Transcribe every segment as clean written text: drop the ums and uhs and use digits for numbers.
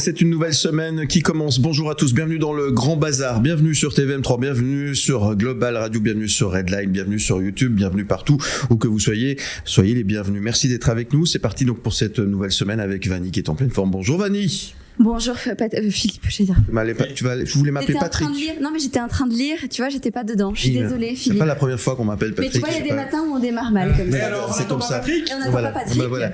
c'est une nouvelle semaine qui commence. Bonjour à tous, bienvenue dans le Grand Bazar, bienvenue sur TVM3, bienvenue sur Global Radio, bienvenue sur Redline, bienvenue sur YouTube, bienvenue partout où que vous soyez les bienvenus. Merci d'être avec nous. C'est parti donc pour cette nouvelle semaine avec Vanny qui est en pleine forme. Bonjour Vanny. Bonjour Philippe, je vais dire. Tu voulais m'appeler Patrick. Non mais j'étais en train de lire, tu vois, j'étais pas dedans. Je suis désolée Philippe. C'est pas la première fois qu'on m'appelle Patrick. Mais tu vois, il y a des matins où on démarre mal comme ça. Alors, c'est comme ça. Et on n'attend pas Patrick. Voilà.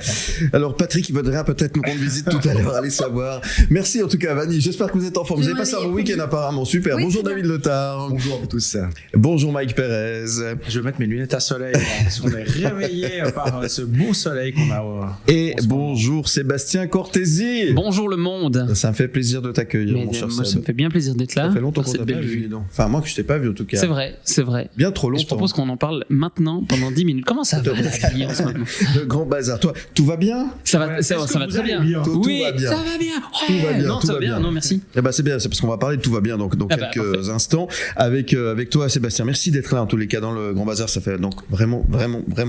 Alors Patrick, il voudrait peut-être nous rendre visite tout à l'heure, allez savoir. Merci en tout cas Vanny, j'espère que vous êtes en forme. Vous avez passé un bon week-end apparemment, super. Oui, bonjour David Letard. Bonjour à tous. Bonjour Mike Perez. Je vais mettre mes lunettes à soleil parce qu'on est réveillé par ce beau soleil qu'on a. Et bonjour Sébastien Cortési. Bonjour le monde. Ça me fait plaisir de t'accueillir, mon cher moi, Seb. ça me fait bien plaisir d'être là. Ça fait longtemps qu'on cette t'a pas belle vu, vue. dis donc. Enfin, moi que je t'ai pas vu en tout cas. C'est vrai. Bien trop longtemps. Je propose qu'on en parle maintenant pendant 10 minutes. Comment ça va la vie en ce moment? Le Grand Bazar. Toi, tout va bien? Ça va très bien. Tout Oui, va bien. ça va bien. Tout va bien. Non, tout ça va va bien. Non, merci. Eh ben, c'est bien, c'est parce qu'on va parler de tout va bien donc dans quelques instants avec toi Sébastien. Merci d'être là en tous les cas dans le Grand Bazar, ça fait donc vraiment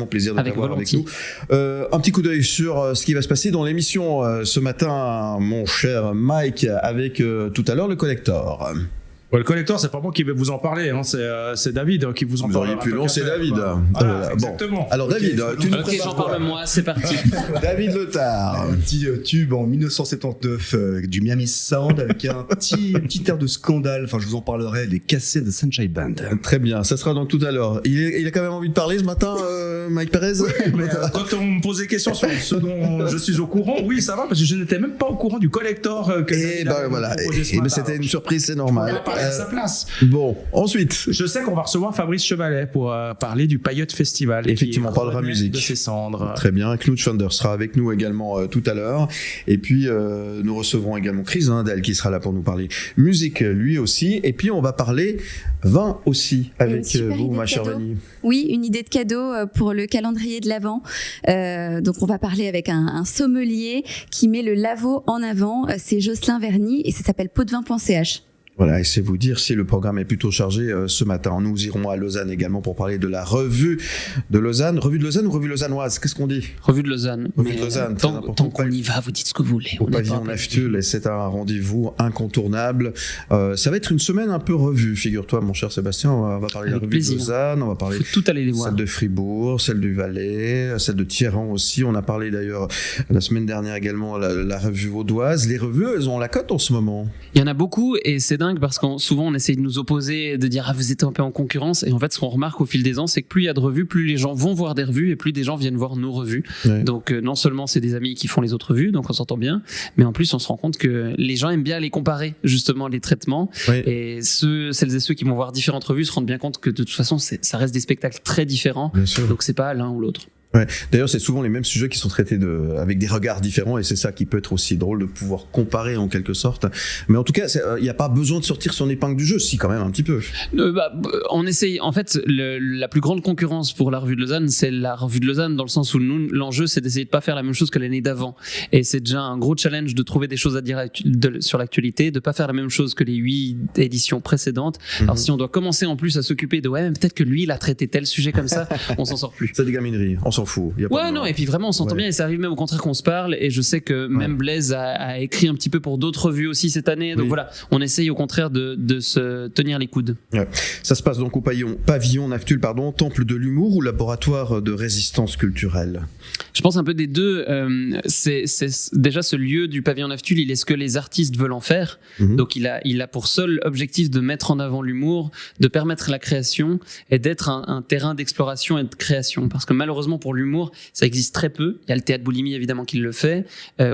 plaisir de t'avoir avec nous. Un petit coup d'œil sur ce qui va se passer dans l'émission ce matin, mon cher Mike, avec tout à l'heure le collector. Le collector, c'est pas moi qui vais vous en parler, hein, c'est David qui vous en parle. Vous auriez pu lancer David. Voilà, exactement. Bon. Alors David, tu nous Ok, prépares j'en quoi? parle moi, c'est parti. David Letard. Un petit tube en 1979 du Miami Sound avec un petit air de scandale. Enfin, je vous en parlerai, les cassettes de Sunshine Band. Très bien, ça sera donc tout à l'heure. Il a quand même envie de parler ce matin, Mike Perez. Quand on me pose des questions sur ce dont je suis au courant, oui, ça va, parce que je n'étais même pas au courant du collector que Et ben voilà, mais c'était une surprise, c'est normal. Sa place. Bon, ensuite. Je sais qu'on va recevoir Fabrice Chevalet pour parler du Payotte Festival. Effectivement, on parlera musique. De ses cendres. Très bien, Knut Schander sera avec nous également tout à l'heure. Et puis, nous recevrons également Chris Zindel qui sera là pour nous parler musique lui aussi. Et puis, on va parler vin aussi avec vous, ma chère Vanny. Oui, une idée de cadeau pour le calendrier de l'Avent. Donc on va parler avec un sommelier qui met le Lavaux en avant. C'est Jocelyn Verny et ça s'appelle potdevin.ch. Voilà, et c'est vous dire si le programme est plutôt chargé ce matin. Nous irons à Lausanne également pour parler de la revue de Lausanne. Revue de Lausanne ou revue lausannoise? Qu'est-ce qu'on dit? Revue de Lausanne. Revue de Lausanne, très important. Tant qu'on y va, vous dites ce que vous voulez. Au pavillon Naftul, et c'est un rendez-vous incontournable. Ça va être une semaine un peu revue, figure-toi, mon cher Sébastien. On va parler de la revue de Lausanne, on va parler faut tout aller les voir. Celle de Fribourg, celle du Valais, celle de Thieran aussi. On a parlé d'ailleurs la semaine dernière également la revue vaudoise. Les revues, elles ont la cote en ce moment. Il y en a beaucoup et c'est dingue parce que souvent on essaye de nous opposer, de dire vous êtes un peu en concurrence, et en fait ce qu'on remarque au fil des ans, c'est que plus il y a de revues, plus les gens vont voir des revues et plus des gens viennent voir nos revues. Ouais. Donc non seulement c'est des amis qui font les autres revues, donc on s'entend bien, mais en plus on se rend compte que les gens aiment bien les comparer, justement, les traitements. Ouais. Et celles et ceux qui vont voir différentes revues se rendent bien compte que de toute façon ça reste des spectacles très différents, donc c'est pas l'un ou l'autre. Ouais. D'ailleurs, c'est souvent les mêmes sujets qui sont traités avec des regards différents, et c'est ça qui peut être aussi drôle de pouvoir comparer en quelque sorte. Mais en tout cas, il n'y a pas besoin de sortir son épingle du jeu, si quand même un petit peu. On essaye. En fait, la plus grande concurrence pour la revue de Lausanne, c'est la revue de Lausanne, dans le sens où nous, l'enjeu, c'est d'essayer de pas faire la même chose que l'année d'avant. Et c'est déjà un gros challenge de trouver des choses à dire sur l'actualité, de pas faire la même chose que les 8 éditions précédentes. Alors si on doit commencer en plus à s'occuper de mais peut-être que lui, il a traité tel sujet comme ça, on s'en sort plus. C'est des gamineries. On s'en fout. Non, et puis vraiment on s'entend bien, et ça arrive même au contraire qu'on se parle, et je sais que même Blaise a écrit un petit peu pour d'autres revues aussi cette année, donc voilà, on essaye au contraire de se tenir les coudes. Ouais. Ça se passe donc au pavillon Naftul, temple de l'humour ou laboratoire de résistance culturelle? Je pense un peu des deux. C'est déjà ce lieu du pavillon Naftul, il est ce que les artistes veulent en faire. Donc il a pour seul objectif de mettre en avant l'humour, de permettre la création et d'être un terrain d'exploration et de création. Parce que malheureusement pour l'humour, ça existe très peu. Il y a le théâtre Boulimie évidemment qui le fait,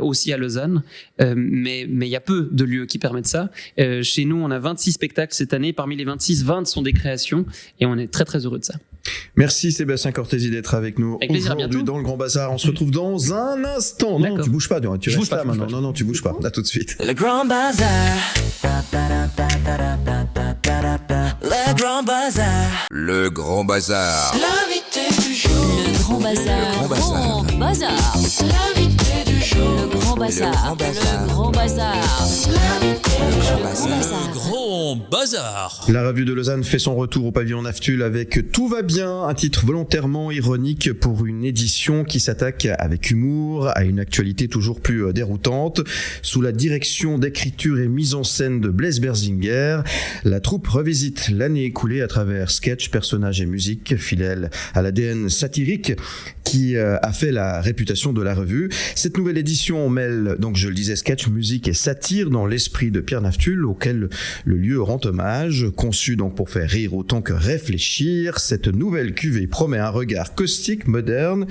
aussi à Lausanne, mais il y a peu de lieux qui permettent ça. Chez nous, on a 26 spectacles cette année. Parmi les 26, 20 sont des créations, et on est très très heureux de ça. Merci Sébastien Cortési d'être avec nous aujourd'hui dans le Grand Bazar. On se retrouve dans un instant. Non, tu bouges pas, tu restes là maintenant. Non, tu bouges pas. À tout de suite. Le Grand Bazar. Le Grand Bazar. Le Grand Bazar. L'invité du jour. Le Grand Bazar. Le Grand Bazar. Grand Bazar. L'invité du jour. Le Grand bazar. Le grand bazar. Le grand bazar. La revue de Lausanne fait son retour au pavillon Naftul avec Tout va bien, un titre volontairement ironique pour une édition qui s'attaque avec humour à une actualité toujours plus déroutante. Sous la direction d'écriture et mise en scène de Blaise Berzinger, la troupe revisite l'année écoulée à travers sketch, personnages et musique, fidèle à l'ADN satirique qui a fait la réputation de la revue. Cette nouvelle édition mêle, donc je le disais, sketch, musique et satire dans l'esprit de Pierre Naftul, auquel le lieu rend hommage. Conçu donc pour faire rire autant que réfléchir, cette nouvelle cuvée promet un regard caustique, moderne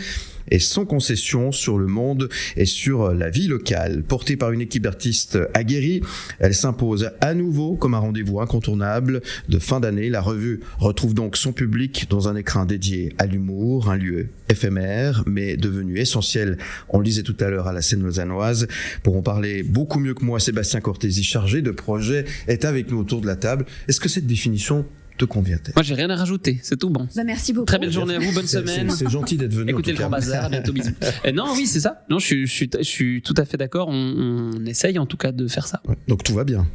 et sans concession sur le monde et sur la vie locale. Portée par une équipe d'artistes aguerris, elle s'impose à nouveau comme un rendez-vous incontournable de fin d'année. La revue retrouve donc son public dans un écrin dédié à l'humour, un lieu éphémère mais devenu essentiel, on le disait tout à l'heure, à la scène lausannoise. Pour en parler beaucoup mieux que moi, Sébastien Cortési, chargé de projet, est avec nous autour de la table. Est-ce que cette définition te convient-elle? Moi, j'ai rien à rajouter, c'est tout bon. Bah, merci beaucoup. Très belle journée à vous, bonne semaine. C'est gentil d'être venu. Écoutez le grand bazar, bientôt bisous. Non, oui, c'est ça. Non, je suis tout à fait d'accord. On essaye en tout cas de faire ça. Ouais, donc tout va bien.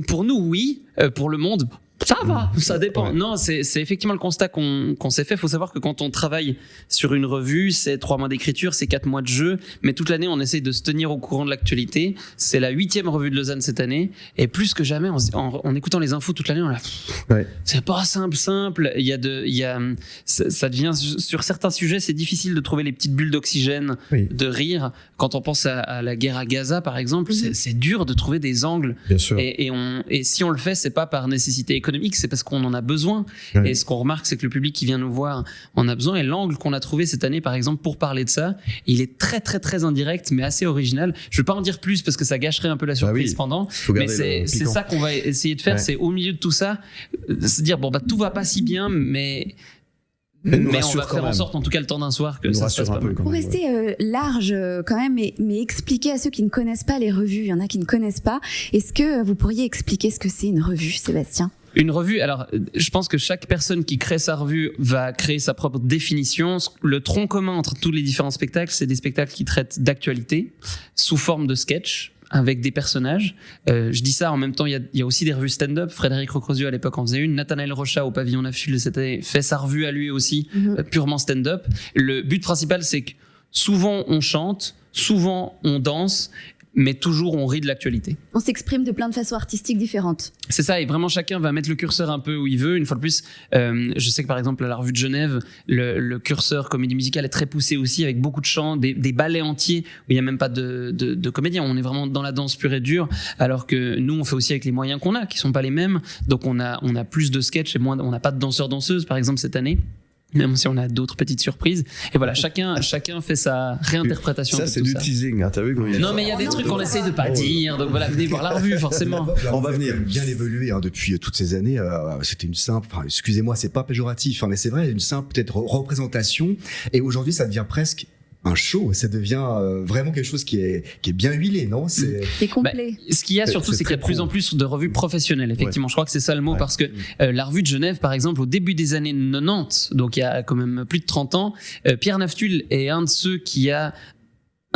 Pour nous, oui. Pour le monde, ça va, ça dépend. Ouais. Non, c'est effectivement le constat qu'on s'est fait. Il faut savoir que quand on travaille sur une revue, c'est 3 mois d'écriture, c'est 4 mois de jeu, mais toute l'année, on essaye de se tenir au courant de l'actualité. C'est la 8e revue de Lausanne cette année, et plus que jamais, en écoutant les infos toute l'année, on a... Ouais. C'est pas simple. Ça devient, sur certains sujets, c'est difficile de trouver les petites bulles d'oxygène, de rire. Quand on pense à la guerre à Gaza, par exemple, c'est dur de trouver des angles. Bien sûr. Et si on le fait, c'est pas par nécessité économique, c'est parce qu'on en a besoin. Ouais. Et ce qu'on remarque, c'est que le public qui vient nous voir en a besoin. Et l'angle qu'on a trouvé cette année, par exemple, pour parler de ça, il est très, très, très indirect, mais assez original. Je veux pas en dire plus parce que ça gâcherait un peu la surprise pendant. Mais c'est ça qu'on va essayer de faire. Ouais. C'est au milieu de tout ça, se dire, tout va pas si bien, mais on va faire en sorte, en tout cas le temps d'un soir, que ça se passe pas mal. Pour rester large quand même, mais expliquer à ceux qui ne connaissent pas les revues, il y en a qui ne connaissent pas, est-ce que vous pourriez expliquer ce que c'est une revue, Sébastien ? Une revue, alors je pense que chaque personne qui crée sa revue va créer sa propre définition. Le tronc commun entre tous les différents spectacles, c'est des spectacles qui traitent d'actualité sous forme de sketch, avec des personnages. Je dis ça en même temps, il y a aussi des revues stand-up. Frédéric Rocrosieux à l'époque en faisait une. Nathanaël Rocha au pavillon Naftul de cette année fait sa revue à lui aussi, purement stand-up. Le but principal, c'est que souvent on chante, souvent on danse, mais toujours on rit de l'actualité. On s'exprime de plein de façons artistiques différentes. C'est ça, et vraiment chacun va mettre le curseur un peu où il veut. Une fois de plus, je sais que par exemple à la revue de Genève, le curseur comédie musicale est très poussé aussi, avec beaucoup de chants, des ballets entiers où il n'y a même pas de comédien. On est vraiment dans la danse pure et dure, alors que nous on fait aussi avec les moyens qu'on a, qui sont pas les mêmes. Donc on a plus de sketchs et moins, on n'a pas de danseurs-danseuses par exemple cette année. Même si on a d'autres petites surprises. Et voilà, chacun fait sa réinterprétation. Ça, c'est du teasing, hein, t'as vu? Non, mais il y a des trucs qu'on essaye de pas dire. Donc voilà, venez voir la revue, forcément. On va venir bien évoluer depuis toutes ces années. C'était une simple, excusez-moi, c'est pas péjoratif, mais c'est vrai, une simple peut-être représentation. Et aujourd'hui, ça devient presque un show, ça devient vraiment quelque chose qui est bien huilé, non? C'est complet. Ce qu'il y a surtout, c'est qu'il y a de plus en plus de revues professionnelles. Effectivement, je crois que c'est ça le mot, parce que la revue de Genève, par exemple, au début des années 90, donc il y a quand même plus de 30 ans, Pierre Naftul est un de ceux qui a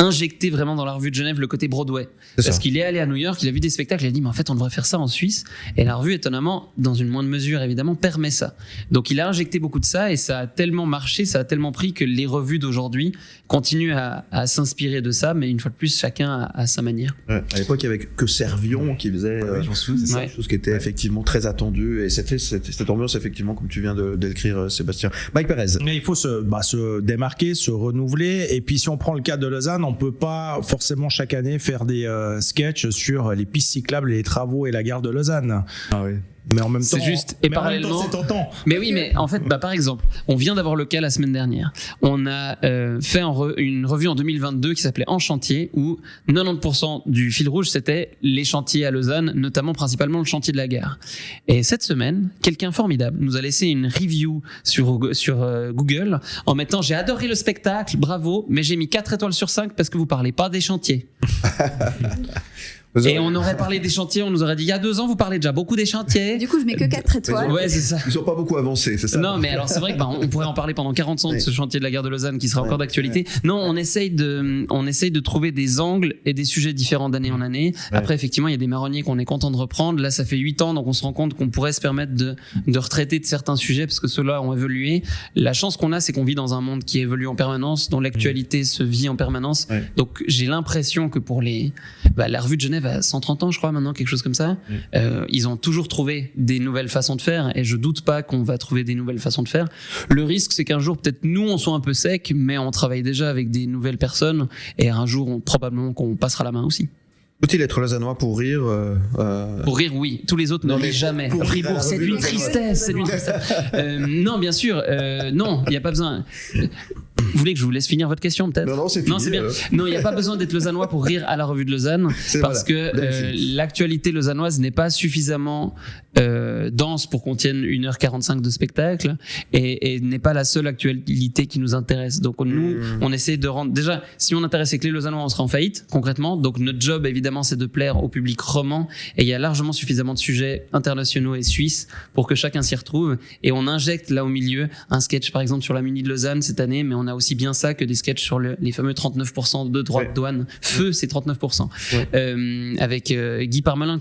injecté vraiment dans la revue de Genève le côté Broadway. Parce qu'il est allé à New York, il a vu des spectacles, il a dit mais en fait on devrait faire ça en Suisse, et la revue étonnamment, dans une moindre mesure évidemment, permet ça. Donc il a injecté beaucoup de ça, et ça a tellement marché, ça a tellement pris que les revues d'aujourd'hui continuent à s'inspirer de ça, mais une fois de plus chacun à sa manière. Ouais. À l'époque il y avait que Servion qui faisait c'est chose qui était effectivement très attendue, et c'était cette ambiance effectivement comme tu viens de l'écrire, Sébastien. Mike Perez. Mais il faut se démarquer, se renouveler, et puis si on prend le cas de Lausanne, on peut pas forcément chaque année faire des sketchs sur les pistes cyclables, les travaux et la gare de Lausanne. Ah oui. Mais en même temps, c'est juste. Et parallèlement, c'est tentant. Mais oui, mais en fait, par exemple, on vient d'avoir le cas la semaine dernière. On a fait une revue en 2022 qui s'appelait En chantier, où 90% du fil rouge c'était les chantiers à Lausanne, notamment principalement le chantier de la gare. Et cette semaine, quelqu'un formidable nous a laissé une review sur Google en mettant: j'ai adoré le spectacle, bravo, mais j'ai mis 4 étoiles sur 5 parce que vous parlez pas des chantiers. Et on aurait parlé des chantiers, on nous aurait dit il y a 2 ans, vous parlez déjà beaucoup des chantiers. Du coup, je mets que 4 étoiles. Ouais, c'est ça. Ils sont pas beaucoup avancés, c'est ça? Non, mais alors c'est vrai que on pourrait en parler pendant 40 ans de ce chantier de la gare de Lausanne qui sera encore d'actualité. Non, on essaye de trouver des angles et des sujets différents d'année en année. Après, effectivement, il y a des marronniers qu'on est content de reprendre. Là, ça fait 8 ans, donc on se rend compte qu'on pourrait se permettre de retraiter de certains sujets parce que ceux-là ont évolué. La chance qu'on a, c'est qu'on vit dans un monde qui évolue en permanence, dont l'actualité se vit en permanence. Donc, j'ai l'impression que pour la revue de Genève a 130 ans, je crois, maintenant, quelque chose comme ça. Ils ont toujours trouvé des nouvelles façons de faire et je doute pas qu'on va trouver des nouvelles façons de faire. Le risque, c'est qu'un jour, peut-être nous, on soit un peu sec, mais on travaille déjà avec des nouvelles personnes et un jour, probablement qu'on passera la main aussi. Faut-il être lausannois pour rire Pour rire, oui. Tous les autres ne rient jamais. Fribourg, c'est d'une tristesse. Non, bien sûr. Non, il n'y a pas besoin. Vous voulez que je vous laisse finir votre question, peut-être? Non, c'est fini. Non, c'est bien. Non, il n'y a pas besoin d'être lausannois pour rire à la revue de Lausanne, parce que l'actualité lausannoise n'est pas suffisamment dense pour qu'on tienne 1h45 de spectacle et n'est pas la seule actualité qui nous intéresse. Donc nous, on essaie de rendre... Déjà, si on intéressait que les lausannois, on serait en faillite, concrètement. Donc notre job, évidemment, c'est de plaire au public roman et il y a largement suffisamment de sujets internationaux et suisses pour que chacun s'y retrouve. Et on injecte là au milieu un sketch, par exemple, sur la Muni de Lausanne cette année, mais on a aussi bien ça que des sketchs sur les fameux 39% de droits de douane. Feu, c'est 39%. Avec Guy Parmelin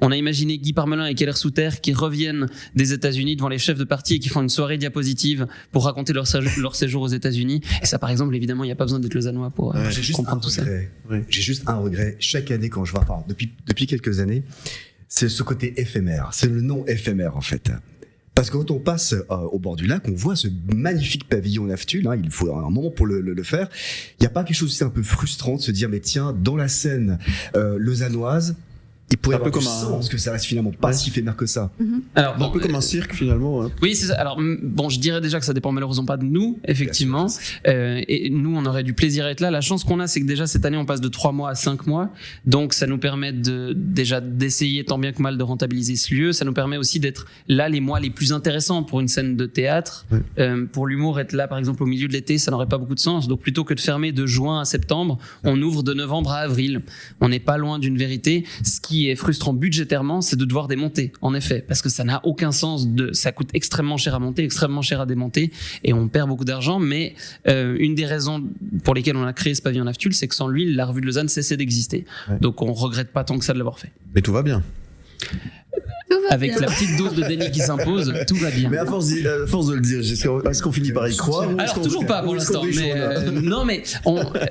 on a imaginé Guy Parmelin et Keller Souter qui reviennent des États-Unis devant les chefs de parti et qui font une soirée diapositive pour raconter leur séjour aux États-Unis. Et ça, par exemple, évidemment, il n'y a pas besoin d'être lausannois pour comprendre tout ça. J'ai juste un regret. Chaque année, quand je vois, depuis quelques années, c'est ce côté éphémère. C'est le nom éphémère, en fait. Parce que quand on passe au bord du lac, on voit ce magnifique pavillon Naftul, il faut un moment pour le faire. Il n'y a pas quelque chose aussi un peu frustrant de se dire, mais tiens, dans la scène lausannoise, il pourrait y avoir du sens, parce que ça reste finalement pas si éphémère que ça. Alors, un peu comme un cirque finalement. Oui, c'est ça. Alors bon, je dirais déjà que ça dépend malheureusement pas de nous, effectivement. Et nous, on aurait du plaisir à être là. La chance qu'on a, c'est que déjà cette année, on passe de 3 mois à 5 mois. Donc ça nous permet d'essayer tant bien que mal de rentabiliser ce lieu. Ça nous permet aussi d'être là les mois les plus intéressants pour une scène de théâtre. Pour l'humour, être là par exemple au milieu de l'été, ça n'aurait pas beaucoup de sens. Donc plutôt que de fermer de juin à septembre, on ouvre de novembre à avril. On n'est pas loin d'une vérité. Ce qui est frustrant budgétairement, c'est de devoir démonter, en effet, parce que ça n'a aucun sens. Ça coûte extrêmement cher à monter, extrêmement cher à démonter, et on perd beaucoup d'argent. Mais une des raisons pour lesquelles on a créé ce pavillon Naftul, c'est que sans lui, la revue de Lausanne cessait d'exister. Donc on regrette pas tant que ça de l'avoir fait. Mais tout va bien. Avec la petite dose de déni qui s'impose, tout va bien. Mais à force de le dire, est-ce qu'on finit par y croire? Alors toujours pas pour l'instant. Non, mais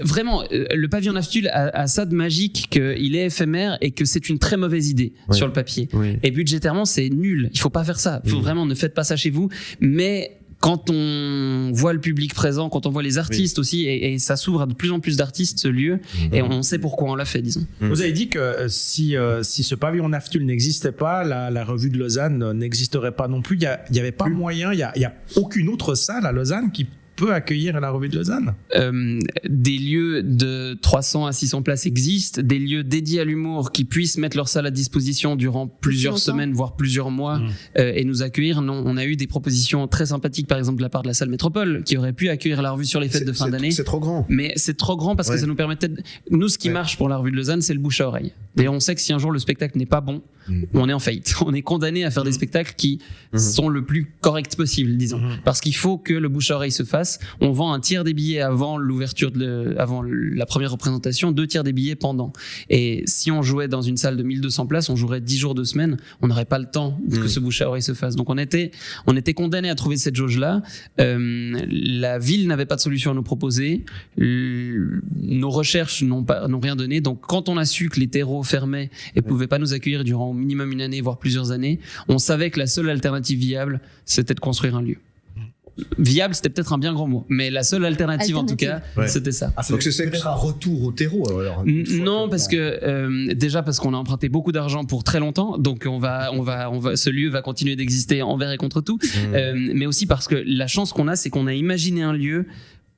vraiment, le pavillon Naftul a ça de magique qu'il est éphémère et que c'est une très mauvaise idée sur le papier. Et budgétairement, c'est nul. Il faut pas faire ça. Vraiment, ne faites pas ça chez vous. Mais quand on voit le public présent, quand on voit les artistes aussi, et ça s'ouvre à de plus en plus d'artistes, ce lieu, et on sait pourquoi on l'a fait, disons. Vous avez dit que si ce pavillon Naftul n'existait pas, la revue de Lausanne n'existerait pas non plus. Il y avait pas moyen, il y a aucune autre salle à Lausanne qui peut accueillir la revue de Lausanne? Des lieux de 300 à 600 places existent, des lieux dédiés à l'humour qui puissent mettre leur salle à disposition durant plusieurs semaines, voire plusieurs mois, et nous accueillir. Non, on a eu des propositions très sympathiques, par exemple de la part de la salle Métropole, qui aurait pu accueillir la revue sur les fêtes de fin d'année. C'est trop grand. Mais c'est trop grand parce que ça nous permettait Nous, ce qui marche pour la revue de Lausanne, c'est le bouche à oreille. D'ailleurs, on sait que si un jour le spectacle n'est pas bon, on est en faillite. On est condamné à faire des spectacles qui sont le plus corrects possible, disons. Parce qu'il faut que le bouche à oreille se fasse. On vend un tiers des billets avant l'ouverture, avant la première représentation, 2 tiers des billets pendant. Et si on jouait dans une salle de 1200 places, on jouerait 10 jours de semaine, on n'aurait pas le temps que ce bouche à oreille se fasse. Donc on était condamné à trouver cette jauge-là. La ville n'avait pas de solution à nous proposer. Nos recherches n'ont rien donné. Donc quand on a su que les terreaux fermaient et pouvaient pas nous accueillir durant au minimum une année, voire plusieurs années, on savait que la seule alternative viable, c'était de construire un lieu. Viable, c'était peut-être un bien grand mot, mais la seule alternative. En tout cas, c'était ça. Donc c'est peut-être un retour au terreau. Alors, non, parce que déjà parce qu'on a emprunté beaucoup d'argent pour très longtemps, donc ce lieu va continuer d'exister envers et contre tout, mais aussi parce que la chance qu'on a, c'est qu'on a imaginé un lieu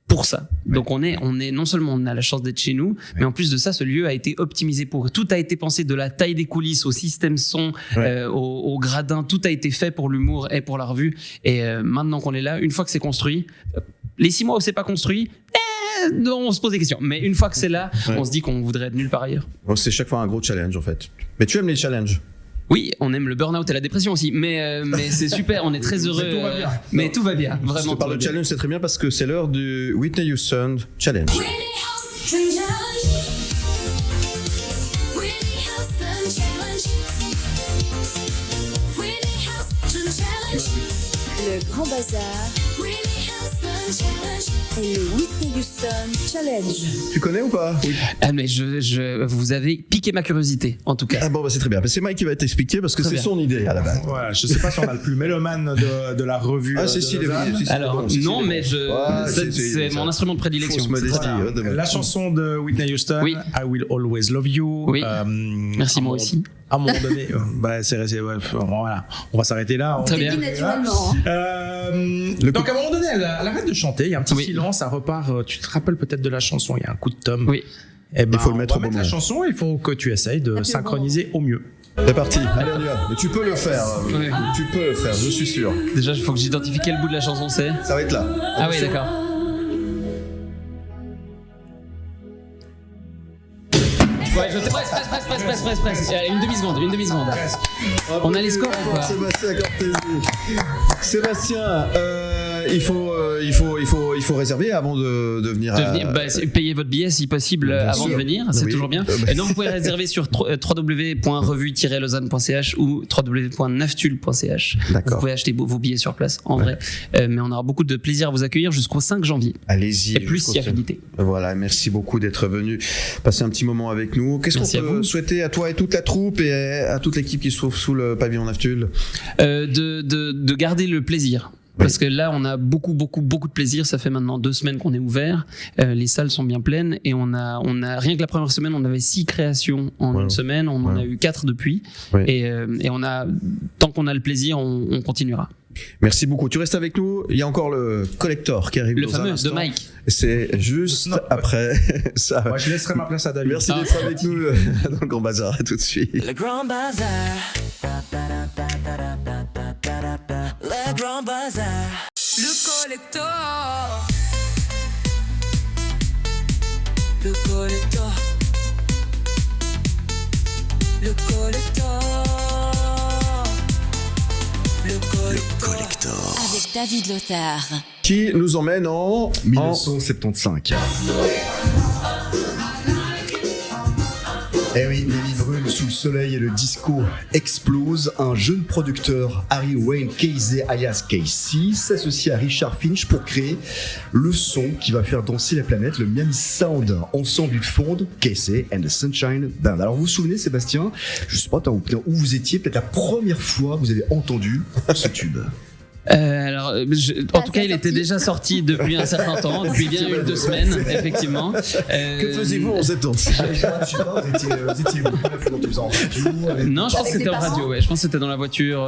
pour ça. Donc on est non seulement on a la chance d'être chez nous, mais en plus de ça, ce lieu a été optimisé pour. Tout a été pensé, de la taille des coulisses au système son, au gradin, tout a été fait pour l'humour et pour la revue. Et maintenant qu'on est là, une fois que c'est construit, les 6 mois où c'est pas construit, on se pose des questions. Mais une fois que c'est là, on se dit qu'on voudrait être nulle part ailleurs. Bon, c'est chaque fois un gros challenge en fait. Mais tu aimes les challenges? Oui, on aime le burn-out et la dépression aussi, mais c'est super, on est très heureux. Mais tout va bien, vraiment. Je te parle de challenge, c'est très bien parce que c'est l'heure du Whitney Houston Challenge. Le Grand Bazar et le Whitney Houston Challenge. Tu connais ou pas? Oui. Ah mais vous avez piqué ma curiosité, en tout cas. Ah bon, bah c'est très bien. C'est Mike qui va t'expliquer parce que c'est son idée à la base. Voilà, je sais pas si on a le plus mélomane de la revue. Ah si, alors non, mais c'est mon instrument de prédilection. Fausse modestie. La chanson de Whitney Houston, oui. I Will Always Love You. Oui. Merci moi aussi. À un moment donné, voilà, on va s'arrêter là. Très bien. Naturellement. Donc à un moment donné, elle arrête de chanter, il y a un petit silence, ça repart. Tu te rappelles peut-être de la chanson, il y a un coup de tome. Oui. Et ben, il faut le mettre au moment. La chanson, il faut que tu essayes de synchroniser au mieux. C'est parti. Allez, on y va. Mais tu peux le faire. Oui. Tu peux le faire, je suis sûr. Déjà, il faut que j'identifie quel bout de la chanson c'est. Ça va être là. Ah oui, d'accord. Ouais, presque. Une demi-seconde. On a les scores ou pas? Sébastien Cortési. Sébastien, il faut réserver avant de venir. Payer votre billet si possible avant de venir, c'est toujours bien. Et non, vous pouvez réserver sur www.revue-lausanne.ch ou www.naftul.ch. Vous pouvez acheter vos billets sur place, en vrai. Mais on aura beaucoup de plaisir à vous accueillir jusqu'au 5 janvier. Allez-y. Et plus si affinité. Voilà, merci beaucoup d'être venu passer un petit moment avec nous. Qu'est-ce qu'on peut souhaiter à toi et toute la troupe et à toute l'équipe qui se trouve sous le pavillon Naftul? De garder le plaisir. Parce que là, on a beaucoup de plaisir. Ça fait maintenant 2 semaines qu'on est ouvert. Les salles sont bien pleines et on a rien que la première semaine, on avait 6 créations en une semaine. On en a eu 4 depuis. Et tant qu'on a le plaisir, on continuera. Merci beaucoup. Tu restes avec nous. Il y a encore le collector qui arrive. Le fameux de Mike. C'est juste après ça. Moi, je laisserai ma place à David. Merci d'être avec nous dans le Grand Bazar. À tout de suite. Le Grand Bazar. Le Grand Bazar. Le collector. Le collector. Le collector. Le collector. Avec David Lothar. Qui nous emmène en 1975. Eh oui, les vies brûlent sous le soleil et le disco explose. Un jeune producteur, Harry Wayne Casey alias Casey, s'associe à Richard Finch pour créer le son qui va faire danser la planète, le Miami Sound. Ensemble, ils fondent Casey and the Sunshine Band. Alors vous vous souvenez, Sébastien, je sais pas où vous étiez, peut-être la première fois que vous avez entendu ce tube. En tout cas, il était déjà sorti depuis un certain temps, depuis bien 2 semaines, effectivement. Que faisiez-vous en cette temps? Je sais pas, vous étiez Non, je pense que c'était en radio. Ouais. Je pense que c'était dans la voiture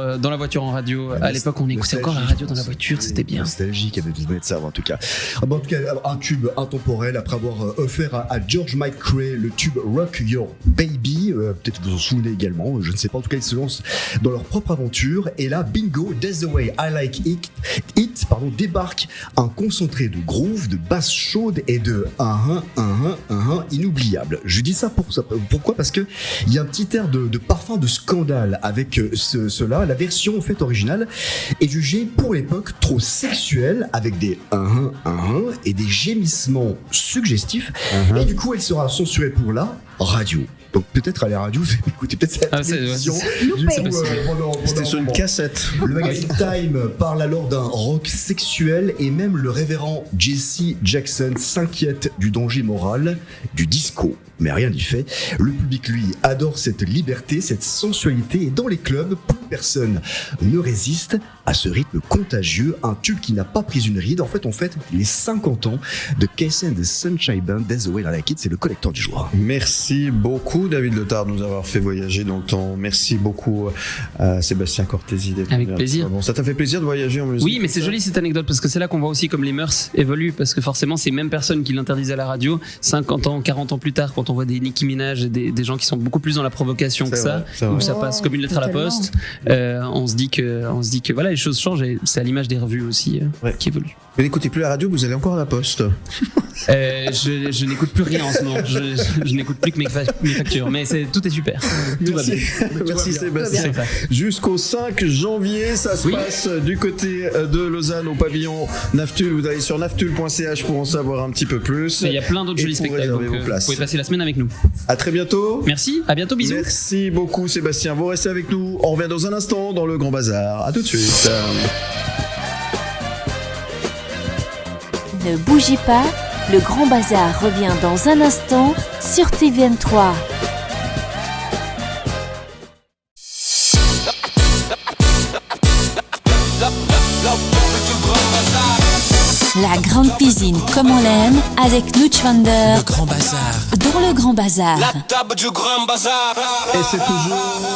en radio. À l'époque, on écoutait encore la radio dans la voiture, c'était bien. Nostalgique, avait besoin de ça en tout cas. En tout cas, un tube intemporel après avoir offert à George McRae le tube Rock Your Baby. Peut-être vous vous en souvenez également. Je ne sais pas. En tout cas, ils se lancent dans leur propre aventure. Et là, bingo, That's the Way I Like It, débarque un concentré de groove, de basse chaude et de inoubliable. Je dis ça pourquoi? Parce que il y a un petit air de parfum de scandale avec cela. La version en fait originale est jugée pour l'époque trop sexuelle avec des et des gémissements suggestifs et du coup elle sera censurée pour la radio. Donc peut-être à la radio, vous écoutez peut-être cette émission. C'était sur une cassette. Le magazine Time parle alors d'un rock sexuel et même le révérend Jesse Jackson s'inquiète du danger moral du disco. Mais rien n'y fait. Le public, lui, adore cette liberté, cette sensualité et dans les clubs, plus personne ne résiste à ce rythme contagieux. Un tube qui n'a pas pris une ride. En fait, les 50 ans de Casey and the Sunshine Band, That's the Way I Like It, c'est le collecteur du jour. Merci beaucoup, David Lothar, de nous avoir fait voyager dans le temps. Merci beaucoup à Sébastien Cortési d'être avec plaisir. Bon, ça t'a fait plaisir de voyager en musique? Oui, mais c'est joli cette anecdote parce que c'est là qu'on voit aussi comme les mœurs évoluent parce que forcément, ces mêmes personnes qui l'interdisaient à la radio, 50 ans, 40 ans plus tard, quand quand on voit des Nicki Minaj et des gens qui sont beaucoup plus dans la provocation que ça, où ça passe comme une lettre à la poste. On se dit que voilà, les choses changent et c'est à l'image des revues aussi qui évoluent. Vous n'écoutez plus la radio, vous allez encore à la poste. Je n'écoute plus rien en ce moment. Je n'écoute plus que mes factures, mais tout est super. Tout va bien. Merci Sébastien. Jusqu'au 5 janvier, ça se passe du côté de Lausanne au pavillon Naftul. Vous allez sur naftul.ch pour en savoir un petit peu plus. Il y a plein d'autres jolis spectacles. Donc, vous pouvez passer la semaine avec nous. À très bientôt. Merci. À bientôt. Bisous. Merci beaucoup Sébastien. Vous restez avec nous. On revient dans un instant dans le Grand Bazar. À tout de suite. Ne bougez pas, le Grand Bazar revient dans un instant sur TVN3. La grande cuisine comme on l'aime avec Nutschwander. Le Grand Bazar. Dans le Grand Bazar. La table du Grand Bazar. Et c'est toujours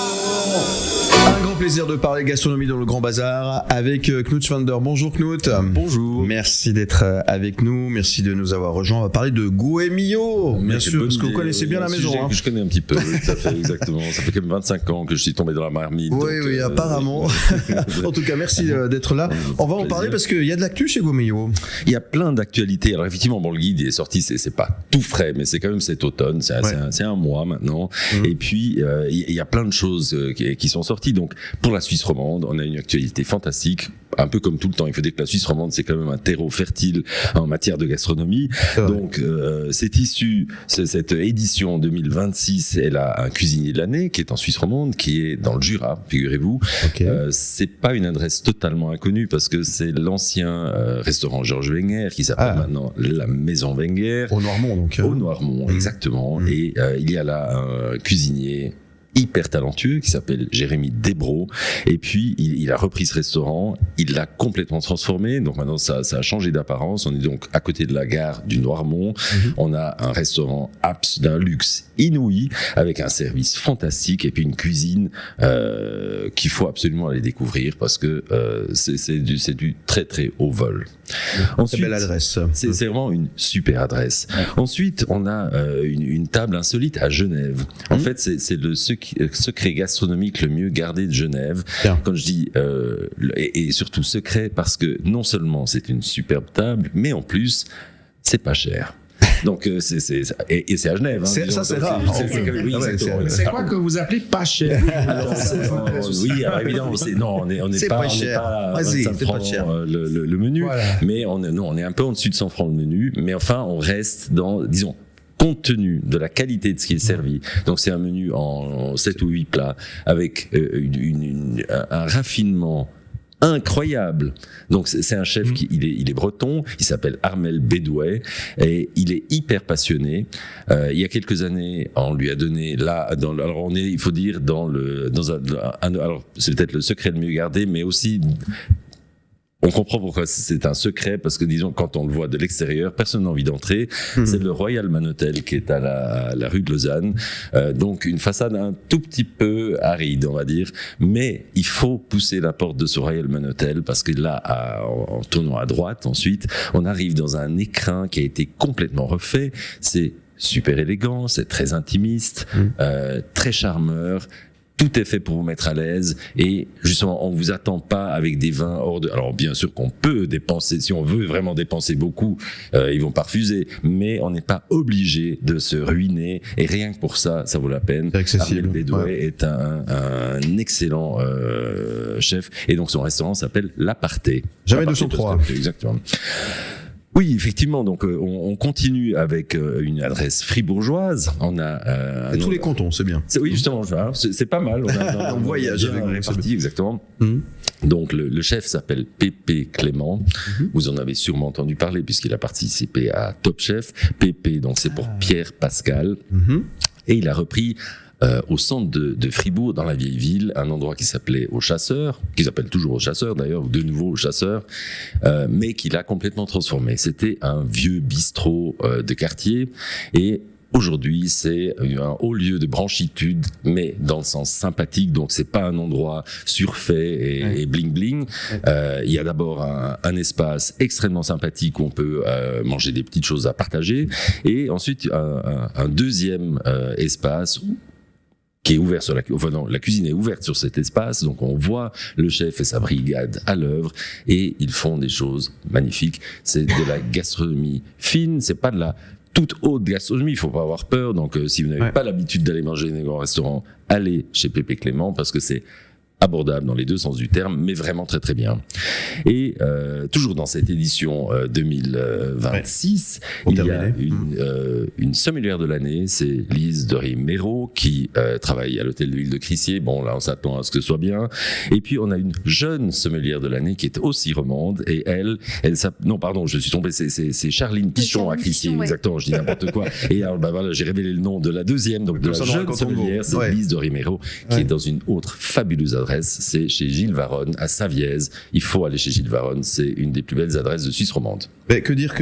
un grand plaisir de parler gastronomie dans le Grand Bazar avec Knut Schwander. Bonjour Knut. Bonjour. Merci d'être avec nous. Merci de nous avoir rejoints. On va parler de Goemio. Bien sûr, parce que vous connaissez bien la maison. Que je connais un petit peu. Ça fait exactement. Ça fait quand même 25 ans que je suis tombé dans la marmite. Oui, apparemment. En tout cas, merci d'être là. On va en parler parce qu'il y a de l'actu chez Goemio. Il y a plein d'actualités. Alors effectivement, le guide il est sorti, c'est pas tout frais, mais c'est quand même cet automne. C'est un mois maintenant. Et puis il y a plein de choses qui sont sorties. Donc pour la Suisse romande, on a une actualité fantastique. Un peu comme tout le temps, il faut dire que la Suisse romande, c'est quand même un terreau fertile en matière de gastronomie. Donc, c'est issu, cette édition 2026, elle a un cuisinier de l'année qui est en Suisse romande, qui est dans le Jura, figurez-vous. C'est pas une adresse totalement inconnue parce que c'est l'ancien restaurant Georges Wenger qui s'appelle maintenant la Maison Wenger. Au Noirmont, donc. Au Noirmont, exactement. Et il y a là un cuisinier hyper talentueux qui s'appelle Jérémy Desbros, et puis il a repris ce restaurant, il l'a complètement transformé, donc maintenant ça a changé d'apparence. On est donc à côté de la gare du Noirmont. On a un restaurant d'un luxe inouï avec un service fantastique et puis une cuisine qu'il faut absolument aller découvrir parce que c'est du très très haut vol. Ensuite, belle adresse. C'est vraiment une super adresse. Ensuite, on a une table insolite à Genève. En fait, c'est le secret gastronomique le mieux gardé de Genève. Quand je dis et surtout secret parce que non seulement c'est une superbe table, mais en plus c'est pas cher. Donc c'est à Genève. Ça c'est rare. C'est quoi que vous appelez pas cher? Oui, alors évidemment, on n'est pas à 25 francs le menu, mais on est un peu en dessus de 100 francs le menu, mais enfin on reste dans, disons, compte tenu de la qualité de ce qui est servi. Donc c'est un menu en 7 ou 8 plats avec un raffinement incroyable. Donc c'est un chef il est breton, il s'appelle Armel Bédouet et il est hyper passionné. Il y a quelques années, on lui a donné alors on est, il faut dire alors c'est peut-être le secret le mieux gardé, mais aussi on comprend pourquoi c'est un secret, parce que disons, quand on le voit de l'extérieur, personne n'a envie d'entrer. C'est le Royal Man Hotel qui est à la rue de Lausanne. Donc une façade un tout petit peu aride, on va dire. Mais il faut pousser la porte de ce Royal Man Hotel parce que là, en tournant à droite, ensuite, on arrive dans un écrin qui a été complètement refait. C'est super élégant, c'est très intimiste, très charmeur. Tout est fait pour vous mettre à l'aise et justement on vous attend pas avec des vins hors de. Alors bien sûr qu'on peut dépenser, si on veut vraiment dépenser beaucoup, ils vont pas refuser, mais on n'est pas obligé de se ruiner et rien que pour ça vaut la peine. Armel Bédouet est un excellent chef et donc son restaurant s'appelle L'Aparté. Jamais 203. Exactement. Oui, effectivement. Donc, on continue avec une adresse fribourgeoise. On a tous les cantons, c'est bien. Oui, justement, c'est pas mal. On voyage avec réparti, exactement. Donc, le chef s'appelle Pépé Clément. Vous en avez sûrement entendu parler puisqu'il a participé à Top Chef. Pépé, donc c'est pour Pierre Pascal. Et il a repris au centre de Fribourg, dans la vieille ville, un endroit qui s'appelait Au Chasseur, qui s'appelle toujours Au Chasseur d'ailleurs, de nouveau Au Chasseur, mais qu'il a complètement transformé. C'était un vieux bistrot de quartier et Aujourd'hui, c'est un haut lieu de branchitude, mais dans le sens sympathique. Donc, c'est pas un endroit surfait et bling bling. Il y a d'abord un espace extrêmement sympathique où on peut manger des petites choses à partager, et ensuite un deuxième espace qui est ouvert sur la cuisine est ouverte sur cet espace, donc on voit le chef et sa brigade à l'œuvre, et ils font des choses magnifiques. C'est de la gastronomie fine, c'est pas de la toute haute gastronomie, il faut pas avoir peur. Donc si vous n'avez pas l'habitude d'aller manger dans les grands restaurants, allez chez Pépé Clément, parce que c'est abordable dans les deux sens du terme, mais vraiment très très bien. Et toujours dans cette édition 2026, il y a une sommelière de l'année, c'est Lise de Rimero, qui travaille à l'hôtel de ville de Crissier. Bon, là on s'attend à ce que ce soit bien. Et puis on a une jeune sommelière de l'année qui est aussi romande, et elle non pardon, je suis tombé, c'est Charline Pichon à Crissier, exactement, je dis n'importe quoi. Et alors voilà, j'ai révélé le nom de la deuxième, donc de la jeune sommelière, c'est Lise de Rimero, qui est dans une autre fabuleuse adresse. C'est chez Gilles Varonne à Savièse. Il faut aller chez Gilles Varonne, c'est une des plus belles adresses de Suisse romande. Mais que dire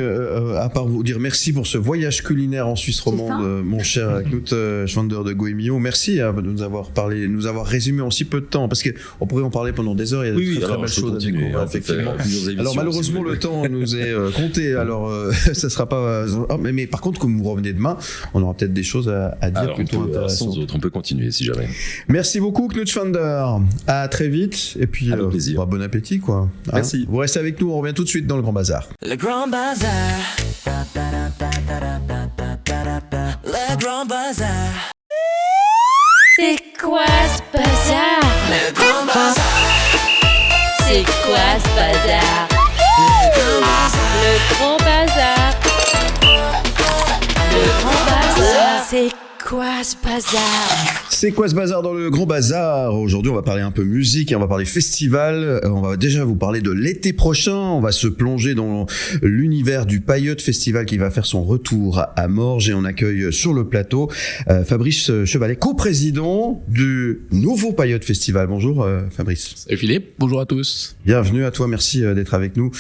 à part vous dire merci pour ce voyage culinaire en Suisse romande, mon cher Knut Schwander de Goemio. Merci de nous avoir parlé, nous avoir résumé en si peu de temps, parce qu'on pourrait en parler pendant des heures. Il y a de très belles choses à découvrir, effectivement. Alors malheureusement le temps nous est compté. Alors ça sera pas. Mais par contre, comme vous revenez demain, on aura peut-être des choses à dire plutôt intéressantes. Sans autre, on peut continuer si jamais. Merci beaucoup Knut Schwander. À très vite, et puis bon appétit quoi. Merci. Vous restez avec nous, on revient tout de suite dans le Grand Bazar. Le Grand Bazar. Le Grand Bazar. C'est quoi ce bazar? Le Grand Bazar. C'est quoi ce bazar? Le Grand Bazar. Le Grand Bazar. C'est quoi ce bazar? C'est quoi ce bazar dans le Grand Bazar? Aujourd'hui, on va parler un peu musique et on va parler festival. On va déjà vous parler de l'été prochain. On va se plonger dans l'univers du Paillote Festival qui va faire son retour à Morges, et on accueille sur le plateau Fabrice Chevalet, coprésident du nouveau Paillote Festival. Bonjour Fabrice. Salut Philippe, bonjour à tous. Bienvenue à toi, merci d'être avec nous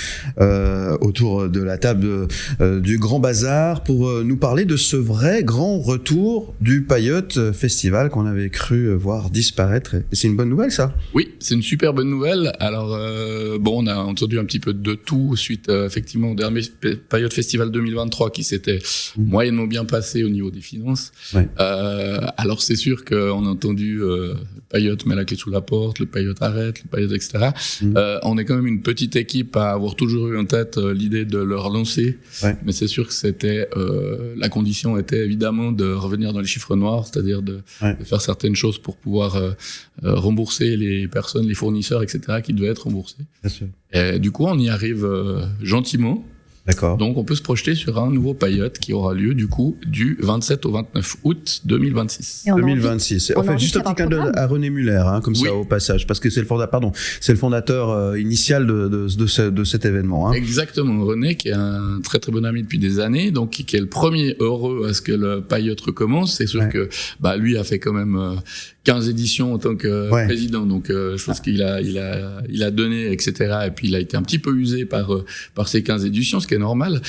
autour de la table du Grand Bazar pour nous parler de ce vrai grand retour du Paillote Festival qu'on avait cru voir disparaître. Et c'est une bonne nouvelle, ça? Oui, c'est une super bonne nouvelle. Alors, on a entendu un petit peu de tout suite, effectivement, au dernier Paillote Festival 2023 qui s'était moyennement bien passé au niveau des finances. Alors, c'est sûr qu'on a entendu Paillote met la clé sous la porte, le Paillote arrête, le Paillote, etc. On est quand même une petite équipe à avoir toujours eu en tête l'idée de le relancer. Mais c'est sûr que c'était la condition était évidemment de revenir dans les chiffres noirs, c'est-à-dire de faire certaines choses pour pouvoir rembourser les personnes, les fournisseurs, etc., qui devaient être remboursés. Bien sûr. Et du coup, on y arrive gentiment. D'accord. Donc, on peut se projeter sur un nouveau Paillote qui aura lieu, du coup, du 27 au 29 août 2026. 2026. En fait, juste un petit clin d'œil à René Muller, comme ça, au passage, parce que c'est le fondateur initial de cet événement. Exactement. René, qui est un très très bon ami depuis des années, donc qui est le premier heureux à ce que le Paillote recommence. C'est sûr que, lui a fait quand même 15 éditions en tant que président, donc je pense qu'il a donné, etc. Et puis il a été un petit peu usé par ces 15 éditions, ce qui est normal.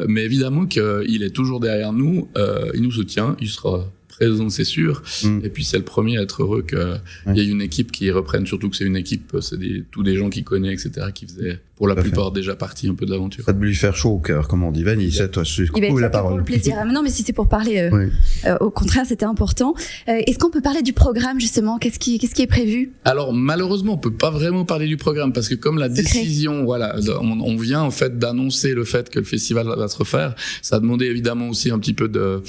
Mais évidemment qu'il est toujours derrière nous, il nous soutient, il sera présent, c'est sûr. Et puis c'est le premier à être heureux qu'il y ait une équipe qui reprenne, surtout que c'est une équipe, c'est tous des gens qu'il connaît, etc., qui faisaient pour la plupart déjà partie un peu de l'aventure. Ça peut lui faire chaud au cœur, comme on dit. Vanille, toi, je coupe la parole. Pour le plaisir. Non, mais si c'est pour parler, au contraire, c'était important. Est-ce qu'on peut parler du programme, justement? Qu'est-ce qui est prévu? Alors, malheureusement, on peut pas vraiment parler du programme parce que comme la décision, on vient en fait d'annoncer le fait que le festival va se refaire. Ça a demandé évidemment aussi un petit peu de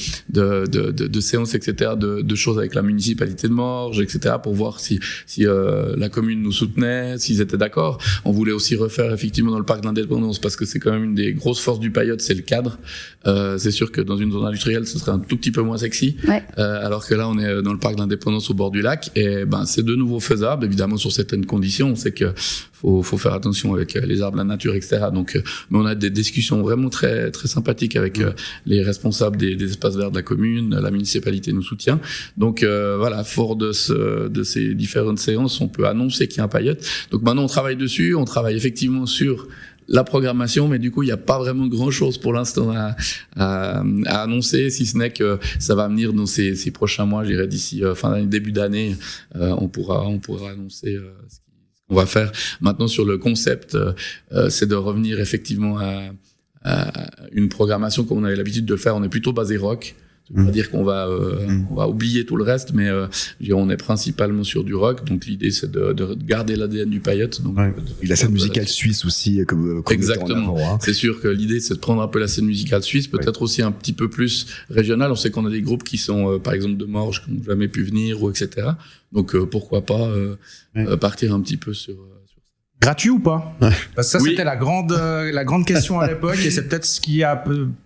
séances, etc., de choses avec la municipalité de Morges, etc., pour voir si la commune nous soutenait, s'ils étaient d'accord. On voulait aussi refaire effectivement dans le parc d'Indépendance parce que c'est quand même une des grosses forces du Paillote, c'est le cadre. C'est sûr que dans une zone industrielle, ce serait un tout petit peu moins sexy. Alors que là, on est dans le parc d'Indépendance au bord du lac et c'est de nouveau faisable, évidemment sur certaines conditions. On sait que faut faire attention avec les arbres, la nature, etc. Donc, mais on a des discussions vraiment très très sympathiques avec les responsables des espaces verts de la commune, la municipalité nous soutient. Donc fort de ces différentes séances, on peut annoncer qu'il y a un Paillote. Donc maintenant, on travaille dessus, on travaille effectivement sur la programmation, mais du coup, il n'y a pas vraiment grand-chose pour l'instant à annoncer, si ce n'est que ça va venir dans ces prochains mois, je dirais d'ici fin d'année, début d'année, on pourra annoncer ce qu'on va faire. Maintenant, sur le concept, c'est de revenir effectivement à une programmation comme on avait l'habitude de le faire. On est plutôt basé rock. Ça veut pas dire qu'on va oublier tout le reste, mais on est principalement sur du rock. Donc l'idée c'est de garder l'ADN du Paillote. Donc et la scène musicale suisse aussi, comme exactement. Avant, hein. C'est sûr que l'idée c'est de prendre un peu la scène musicale suisse, peut-être aussi un petit peu plus régionale. On sait qu'on a des groupes qui sont par exemple de Morges qui n'ont jamais pu venir ou etc. Donc pourquoi pas partir un petit peu sur gratuit ou pas? Parce que ça, c'était la grande question à l'époque, et c'est peut-être ce qui a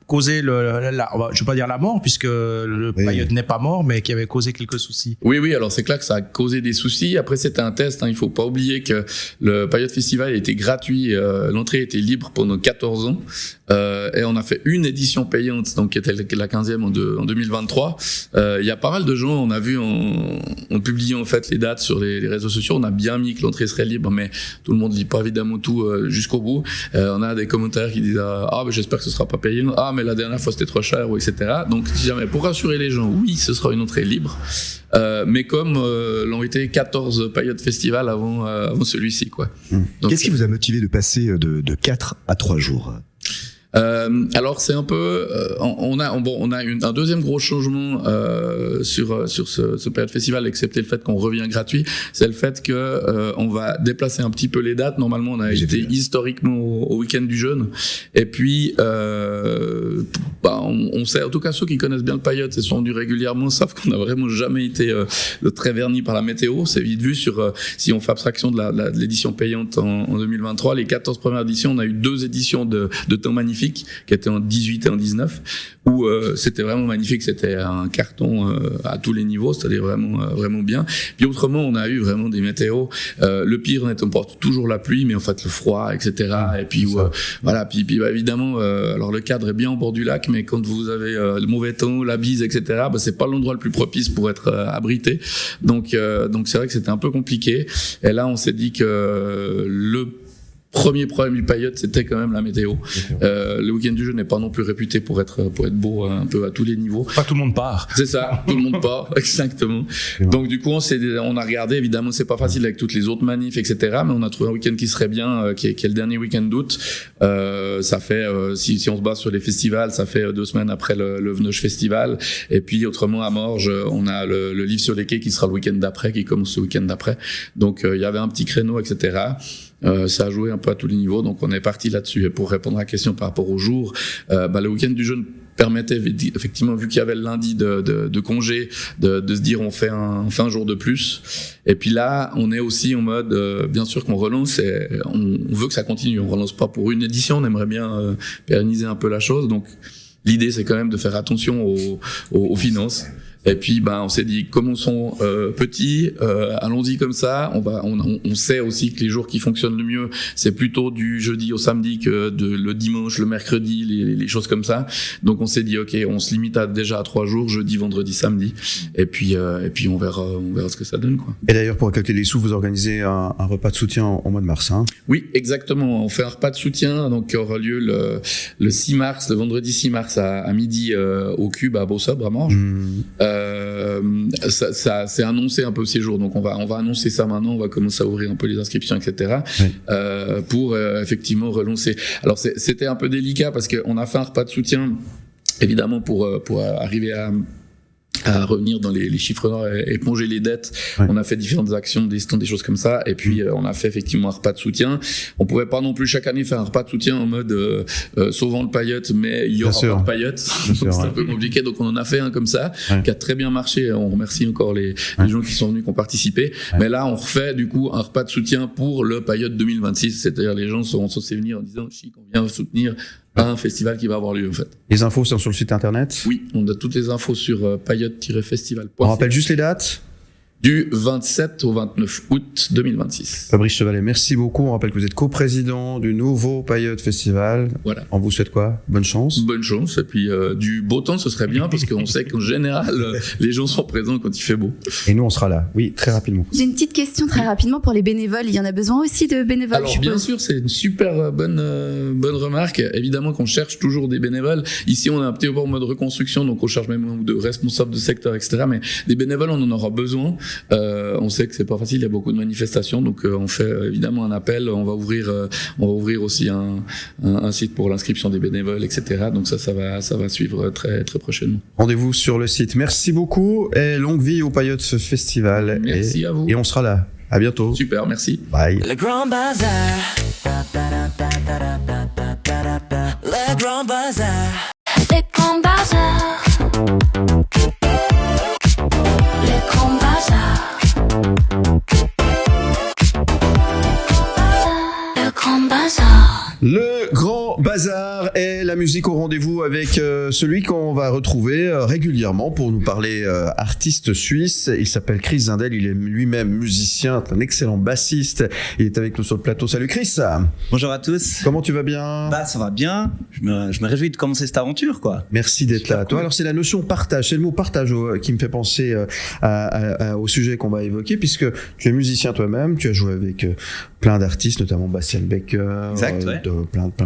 causé je vais pas dire la mort, puisque le Paillote n'est pas mort, mais qui avait causé quelques soucis. Oui, alors c'est clair que ça a causé des soucis. Après, c'était un test, hein. Il faut pas oublier que le Paillote Festival était gratuit, l'entrée était libre pendant 14 ans, et on a fait une édition payante, donc qui était la 15e en 2023. Il y a pas mal de gens, on a vu en publiant en fait les dates sur les réseaux sociaux, on a bien mis que l'entrée serait libre, mais tout le monde lit pas évidemment tout jusqu'au bout. On a des commentaires qui disent j'espère que ce sera pas payant, mais la dernière fois c'était trop cher, ou etc. Donc si jamais, pour rassurer les gens, oui, ce sera une entrée libre, mais comme l'ont été 14 Paillote Festival avant celui-ci, quoi. Donc, qu'est-ce qui vous a motivé de passer de 4 à 3 jours? Alors c'est un peu, on a un deuxième gros changement sur ce Paillote Festival, excepté le fait qu'on revient gratuit, c'est le fait que on va déplacer un petit peu les dates. Normalement on a été historiquement au week-end du jeûne, et puis on sait, en tout cas ceux qui connaissent bien le Paillote et sont venus régulièrement savent qu'on n'a vraiment jamais été très vernis par la météo. C'est vite vu sur si on fait abstraction de l'édition payante en 2023, les 14 premières éditions, on a eu 2 éditions de temps magnifiques qui était en 18 et en 19, où c'était vraiment magnifique, c'était un carton à tous les niveaux, c'est-à-dire vraiment bien. Puis autrement, on a eu vraiment des météos. Le pire n'étant pas toujours la pluie, mais en fait le froid, etc. Et puis puis évidemment, alors le cadre est bien au bord du lac, mais quand vous avez le mauvais temps, la bise, etc. C'est pas l'endroit le plus propice pour être abrité. Donc c'est vrai que c'était un peu compliqué. Et là, on s'est dit que le premier problème du Paillote, c'était quand même la météo. Le week-end du jeu n'est pas non plus réputé pour être beau un peu à tous les niveaux. Pas tout le monde part. C'est ça, tout le monde part, exactement. Donc du coup, on a regardé, évidemment, c'est pas facile avec toutes les autres manifs, etc. Mais on a trouvé un week-end qui serait bien, qui est le dernier week-end d'août. Ça fait, si on se base sur les festivals, ça fait 2 semaines après le Venoge Festival. Et puis autrement, à Morges, on a le Livre sur les quais qui sera le week-end d'après, qui commence ce week-end d'après. Donc il y avait un petit créneau, etc. Ça a joué un peu à tous les niveaux, donc on est parti là-dessus. Et pour répondre à la question par rapport au jour, le week-end du jeûne permettait effectivement, vu qu'il y avait le lundi de congé, de se dire on fait un jour de plus. Et puis là, on est aussi en mode, bien sûr qu'on relance, et on veut que ça continue. On relance pas pour une édition, on aimerait bien pérenniser un peu la chose. Donc l'idée, c'est quand même de faire attention aux finances. Et puis, on s'est dit, commençons petit, allons-y comme ça. On sait aussi que les jours qui fonctionnent le mieux, c'est plutôt du jeudi au samedi que le dimanche, le mercredi, les choses comme ça. Donc, on s'est dit, ok, on se limite déjà à 3 jours, jeudi, vendredi, samedi. Et puis on verra ce que ça donne, quoi. Et d'ailleurs, pour récolter les sous, vous organisez un repas de soutien en mois de mars, hein? Oui, exactement. On fait un repas de soutien, donc qui aura lieu le 6 mars, le vendredi 6 mars à midi au Cube à Beausobre, à Morges. Ça s'est annoncé un peu ces jours, donc on va annoncer ça maintenant, on va commencer à ouvrir un peu les inscriptions, etc. Pour effectivement relancer. Alors c'était un peu délicat parce qu'on a fait un repas de soutien, évidemment pour arriver à revenir dans les chiffres noirs et éponger les dettes. On a fait différentes actions, des stands, des choses comme ça, et puis on a fait effectivement un repas de soutien. On pouvait pas non plus chaque année faire un repas de soutien en mode sauvant le Paillote, mais il y aura pas de Paillote. C'est un peu compliqué, donc on en a fait un comme ça, qui a très bien marché. On remercie encore les gens qui sont venus, qui ont participé. Mais là, on refait du coup un repas de soutien pour le Paillote 2026, c'est-à-dire les gens sont censés venir en disant chic, on vient soutenir un festival qui va avoir lieu, en fait. Les infos sont sur le site internet? Oui, on a toutes les infos sur paillote-festival.fr. On rappelle juste les dates? du 27 au 29 août 2026. Fabrice Chevalet, merci beaucoup. On rappelle que vous êtes coprésident du nouveau Paillote Festival. Voilà. On vous souhaite quoi? Bonne chance. Bonne chance. Et puis du beau temps, ce serait bien parce qu'on sait qu'en général, les gens sont présents quand il fait beau. Et nous, on sera là. Oui, très rapidement. J'ai une petite question très rapidement pour les bénévoles. Il y en a besoin aussi de bénévoles? Alors bien sûr, c'est une super bonne remarque. Évidemment qu'on cherche toujours des bénévoles. Ici, on est un petit peu en mode reconstruction, donc on cherche même de responsables de secteur, etc. Mais des bénévoles, on en aura besoin. On sait que c'est pas facile, il y a beaucoup de manifestations, donc on fait évidemment un appel. On va ouvrir aussi un site pour l'inscription des bénévoles, etc. Donc ça va suivre très très prochainement. Rendez-vous sur le site. Merci beaucoup et longue vie au Paillote Festival. Merci à vous. Et on sera là. À bientôt. Super, merci. Bye. Le Grand Bazar. Le Grand Bazar. Le Grand Bazar. Le Grand Bazar. Le Grand Bazar. Le Grand Bazar est la musique au rendez-vous avec celui qu'on va retrouver régulièrement pour nous parler artiste suisse. Il s'appelle Chris Zindel, il est lui-même musicien, un excellent bassiste. Il est avec nous sur le plateau. Salut Chris. Bonjour à tous. Comment tu vas bien? Bah ça va bien, je me réjouis de commencer cette aventure quoi. Merci d'être là. Toi, alors c'est la notion partage, c'est le mot partage qui me fait penser au sujet qu'on va évoquer, puisque tu es musicien toi-même, tu as joué avec plein d'artistes, notamment Bastien Becker, exact, ouais.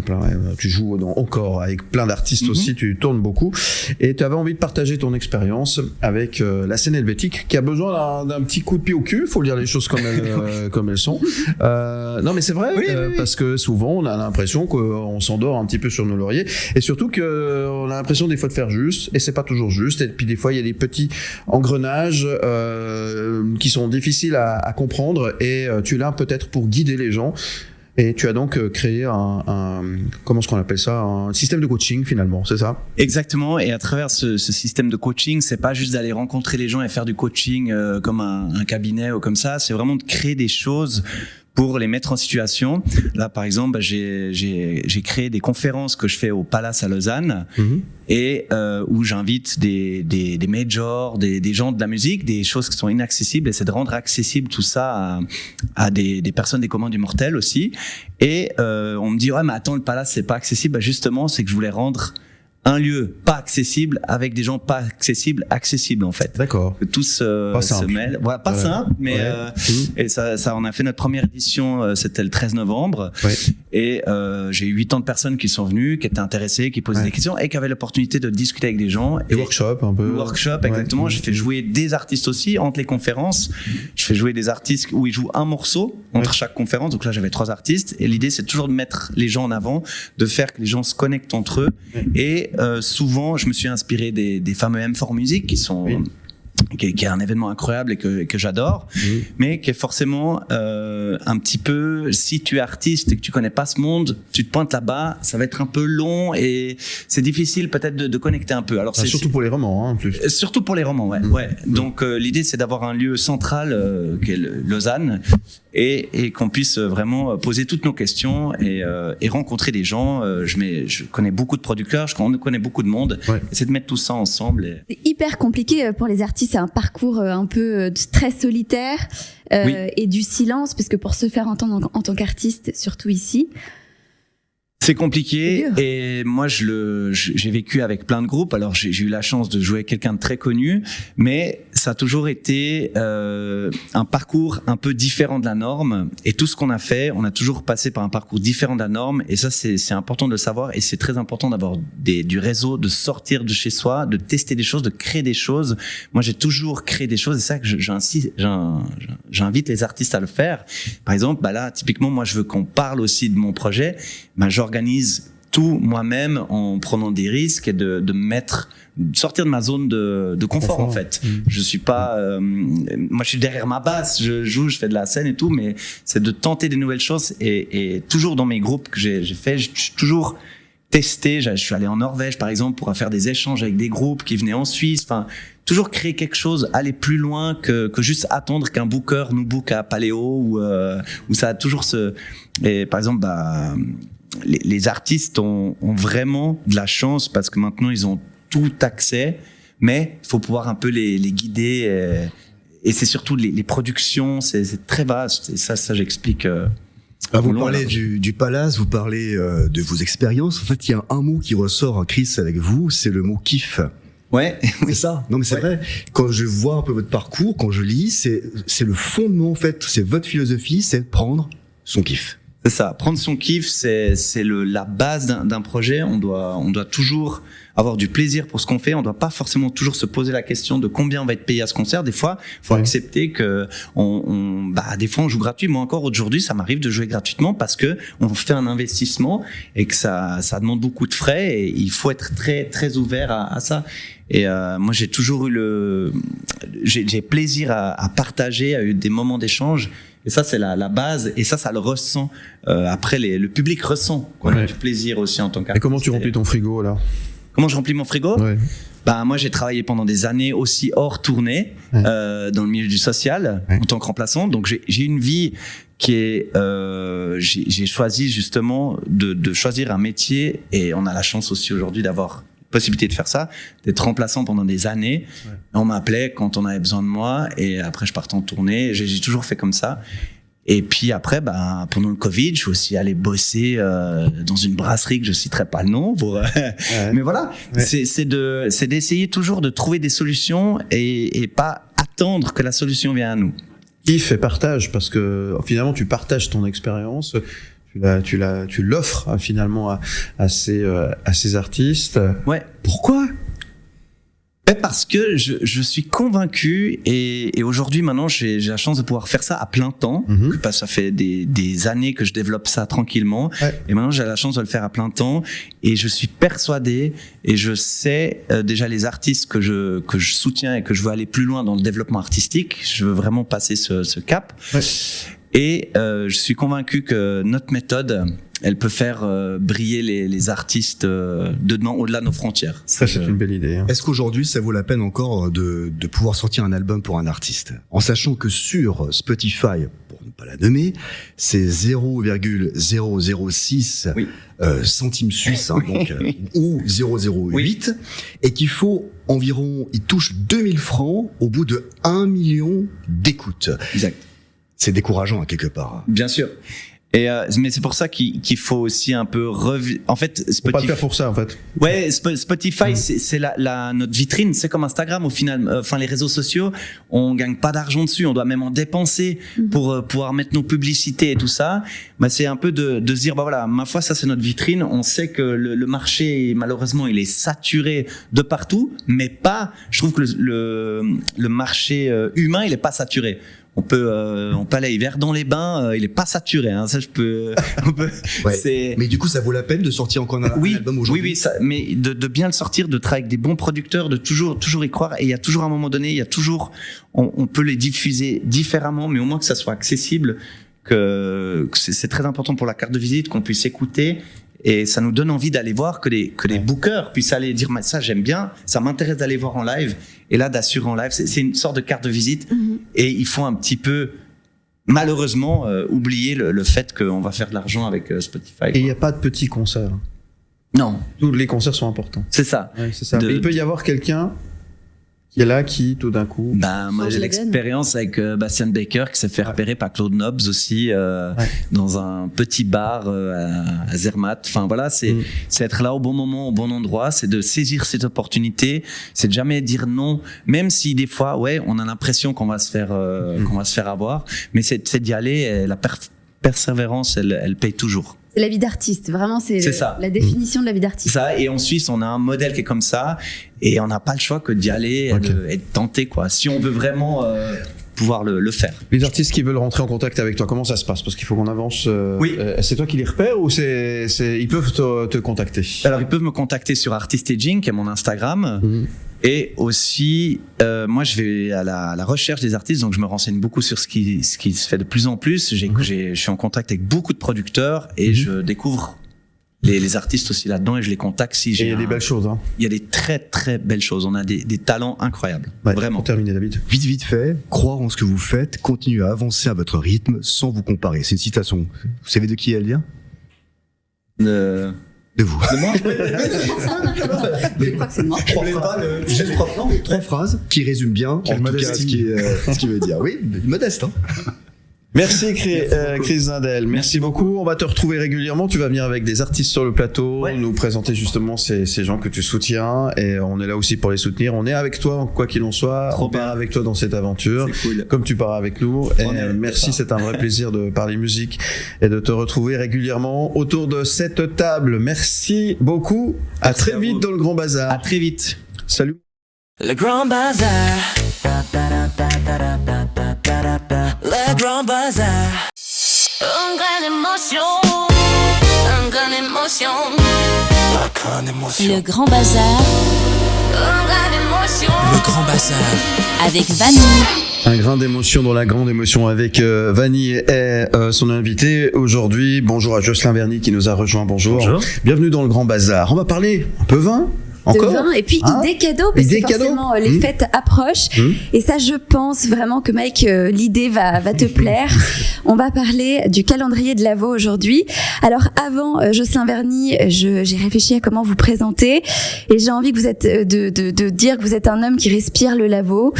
plein, tu joues encore avec plein d'artistes aussi, tu tournes beaucoup, et tu avais envie de partager ton expérience avec la scène helvétique qui a besoin d'un petit coup de pied au cul, faut dire les choses comme elles sont. Non mais c'est vrai, oui. Parce que souvent on a l'impression qu'on s'endort un petit peu sur nos lauriers, et surtout qu'on a l'impression des fois de faire juste, et c'est pas toujours juste, et puis des fois il y a des petits engrenages qui sont difficiles à comprendre, et tu es là peut-être pour guider les gens. Et tu as donc créé comment est-ce qu'on appelle ça, un système de coaching finalement, c'est ça? Exactement. Et à travers ce système de coaching, c'est pas juste d'aller rencontrer les gens et faire du coaching comme un cabinet ou comme ça. C'est vraiment de créer des choses pour les mettre en situation. Là, par exemple, j'ai créé des conférences que je fais au Palace à Lausanne, et où j'invite des majors, des gens de la musique, des choses qui sont inaccessibles, et c'est de rendre accessible tout ça à des personnes des communs du mortel aussi. Et on me dit ouais mais attends, le Palace c'est pas accessible. Bah justement, c'est que je voulais rendre un lieu pas accessible avec des gens pas accessibles en fait. D'accord. Que tous se mêlent. Voilà, pas simple, mais et ça on a fait notre première édition, c'était le 13 novembre. Ouais. Et j'ai eu 80 personnes qui sont venues, qui étaient intéressées, qui posaient des questions et qui avaient l'opportunité de discuter avec des gens. Et workshop un peu. Workshop, exactement. J'ai fait jouer des artistes aussi entre les conférences. Je fais jouer des artistes où ils jouent un morceau entre chaque conférence. Donc là, j'avais 3 artistes. Et l'idée, c'est toujours de mettre les gens en avant, de faire que les gens se connectent entre eux. Et souvent, je me suis inspiré des fameux M4 Music qui sont qui est un événement incroyable et que j'adore, mais qui est forcément un petit peu, si tu es artiste et que tu connais pas ce monde, tu te pointes là-bas, ça va être un peu long et c'est difficile peut-être de connecter un peu. Alors c'est surtout pour les romans, hein, en plus. Surtout pour les romans, ouais. Donc l'idée c'est d'avoir un lieu central qui est Lausanne et qu'on puisse vraiment poser toutes nos questions et rencontrer des gens. Je connais beaucoup de producteurs, je connais beaucoup de monde. C'est de mettre tout ça ensemble. C'est hyper compliqué pour les artistes. C'est un parcours un peu très solitaire et du silence, parce que pour se faire entendre en tant qu'artiste, surtout ici. C'est compliqué et moi j'ai vécu avec plein de groupes. Alors j'ai eu la chance de jouer avec quelqu'un de très connu, mais ça a toujours été un parcours un peu différent de la norme. Et tout ce qu'on a fait, on a toujours passé par un parcours différent de la norme. Et ça c'est important de le savoir et c'est très important d'avoir du réseau, de sortir de chez soi, de tester des choses, de créer des choses. Moi j'ai toujours créé des choses et c'est ça que j'invite les artistes à le faire. Par exemple, là typiquement moi je veux qu'on parle aussi de mon projet. J'organise tout moi-même en prenant des risques et de sortir de ma zone de confort en fait. Je suis pas moi je suis derrière ma basse, je joue, je fais de la scène et tout, mais c'est de tenter des nouvelles choses et toujours dans mes groupes que j'ai fait, j'ai toujours testé. Je suis allé en Norvège par exemple pour faire des échanges avec des groupes qui venaient en Suisse, enfin toujours créer quelque chose, aller plus loin que juste attendre qu'un booker nous book à Paléo ou ça a toujours et par exemple les artistes ont vraiment de la chance parce que maintenant ils ont tout accès, mais il faut pouvoir un peu les guider c'est surtout les productions, c'est très vaste. Et ça j'explique. Vous parlez du Palace, vous parlez de vos expériences. En fait, il y a un mot qui ressort, Chris, avec vous, c'est le mot kiff. Ouais, c'est ça. Non, mais c'est vrai. Quand je vois un peu votre parcours, quand je lis, c'est le fondement, en fait. C'est votre philosophie, c'est prendre son kiff. C'est ça. Prendre son kiff, c'est la base d'un projet. On doit toujours avoir du plaisir pour ce qu'on fait. On doit pas forcément toujours se poser la question de combien on va être payé à ce concert. Des fois, faut accepter que des fois on joue gratuit. Moi encore aujourd'hui, ça m'arrive de jouer gratuitement parce que on fait un investissement et que ça demande beaucoup de frais et il faut être très très ouvert à ça. Et moi, j'ai toujours eu j'ai plaisir à partager, à eu des moments d'échange. Et ça, c'est la base. Et ça le ressent. Après, le public ressent du plaisir aussi en tant qu'artiste. Et comment tu remplis ton frigo, alors ? Comment je remplis mon frigo ? Moi, j'ai travaillé pendant des années aussi hors tournée, dans le milieu du social, en tant que remplaçant. Donc, j'ai une vie qui est... j'ai choisi justement de choisir un métier. Et on a la chance aussi aujourd'hui d'avoir possibilité de faire ça, d'être remplaçant pendant des années. On m'appelait quand on avait besoin de moi et après je partais en tournée. J'ai toujours fait comme ça. Et puis après, pendant le Covid, je suis aussi allé bosser dans une brasserie que je citerai pas le nom. Mais voilà, c'est d'essayer toujours de trouver des solutions et pas attendre que la solution vienne à nous. Kiff et partage, parce que finalement tu partages ton expérience. Tu l'offres finalement à ces artistes. Ouais. Pourquoi ? Parce que je suis convaincu et aujourd'hui maintenant j'ai la chance de pouvoir faire ça à plein temps. Parce que ça fait des années que je développe ça tranquillement et maintenant j'ai la chance de le faire à plein temps et je suis persuadé et je sais déjà les artistes que je soutiens et que je veux aller plus loin dans le développement artistique. Je veux vraiment passer ce cap. Et je suis convaincu que notre méthode, elle peut faire briller les artistes dedans, au-delà de nos frontières. Ça, c'est une belle idée. Est-ce qu'aujourd'hui, ça vaut la peine encore de pouvoir sortir un album pour un artiste ? En sachant que sur Spotify, pour ne pas la nommer, c'est 0,006 centimes suisses, donc, ou 0,08, et qu'il faut il touche 2000 francs au bout de 1 million d'écoutes. Exact. C'est décourageant, à quelque part. Bien sûr. Mais c'est pour ça qu'il faut aussi un peu en fait, Spotify. Faut pas le faire pour ça, en fait. Ouais, Spotify, c'est notre vitrine. C'est comme Instagram, au final. Enfin, les réseaux sociaux, on gagne pas d'argent dessus. On doit même en dépenser pour pouvoir mettre nos publicités et tout ça. C'est un peu de se dire, ma foi, ça, c'est notre vitrine. On sait que le marché, malheureusement, il est saturé de partout, mais pas, je trouve que le marché humain, il est pas saturé. On peut aller hiver dans les bains, il est pas saturé, ça Mais du coup, ça vaut la peine de sortir encore un album aujourd'hui. Oui, mais de bien le sortir, de travailler avec des bons producteurs, de toujours y croire. Et il y a toujours un moment donné, on peut les diffuser différemment, mais au moins que ça soit accessible, que c'est très important pour la carte de visite, qu'on puisse écouter. Et ça nous donne envie d'aller voir, que les bookers puissent aller dire ça j'aime bien, ça m'intéresse d'aller voir en live. Et là, d'assurer en live, c'est une sorte de carte de visite. Et il faut un petit peu, malheureusement, oublier le fait qu'on va faire de l'argent avec Spotify. Et il n'y a pas de petits concerts. Non. Tous les concerts sont importants. C'est ça. Ouais, c'est ça. Mais il peut y avoir quelqu'un qui est là, qui tout d'un coup... moi j'ai l'expérience avec Bastian Baker qui s'est fait repérer par Claude Nobs aussi dans un petit bar à Zermatt. Enfin voilà, c'est être là au bon moment, au bon endroit, c'est de saisir cette opportunité, c'est de jamais dire non, même si des fois on a l'impression qu'on va se faire avoir, mais c'est d'y aller, et la persévérance elle paye toujours. C'est la vie d'artiste, vraiment, c'est la définition de la vie d'artiste. Ça, et en Suisse, on a un modèle qui est comme ça, et on n'a pas le choix que d'y aller, être tenté, quoi. Si on veut vraiment pouvoir le faire. Les artistes qui veulent rentrer en contact avec toi, comment ça se passe ? Parce qu'il faut qu'on avance. C'est toi qui les repères ou ils peuvent te contacter ? Alors, ils peuvent me contacter sur Artistaging, qui est mon Instagram. Et aussi, moi, je vais à la recherche des artistes, donc je me renseigne beaucoup sur ce qui se fait de plus en plus. Je suis en contact avec beaucoup de producteurs et je découvre les artistes aussi là-dedans et je les contacte si j'ai. Et il y a des belles choses. Il y a des très très belles choses. On a des talents incroyables. Vraiment. Pour terminer, David. Vite fait, croire en ce que vous faites, continuer à avancer à votre rythme sans vous comparer. C'est une citation. Vous savez de qui elle vient ? De De vous. De moi. Je crois que c'est de moi. Trois phrases qui résument bien, en tout cas, ce qu'il veut dire. Oui, modeste, hein. Merci Chris Zindel, merci beaucoup. On va te retrouver régulièrement. Tu vas venir avec des artistes sur le plateau, nous présenter justement ces gens que tu soutiens, et on est là aussi pour les soutenir. On est avec toi, quoi qu'il en soit. On part avec toi dans cette aventure, cool. Comme tu pars avec nous. Et merci, c'est un vrai plaisir de parler musique et de te retrouver régulièrement autour de cette table. Merci beaucoup. À très vite dans le Grand Bazar. À très vite. Salut. Le Grand Bazar. Le Grand Bazar. Un grand émotion. Un grand émotion. La grande émotion. Le Grand Bazar. Un grand émotion. Le Grand Bazar. Avec Vanille. Un grain d'émotion dans la grande émotion avec Vanille et son invité aujourd'hui. Bonjour à Jocelyn Verny qui nous a rejoint. Bonjour. Bienvenue dans le Grand Bazar. On va parler un peu vin. Encore de vin et puis des cadeaux parce que forcément les fêtes approchent et ça je pense vraiment que Mike l'idée va te plaire. On va parler du calendrier de l'Avent aujourd'hui. Alors avant Jocelyn Verny, j'ai réfléchi à comment vous présenter et j'ai envie que vous êtes de dire que vous êtes un homme qui respire le Lavaux,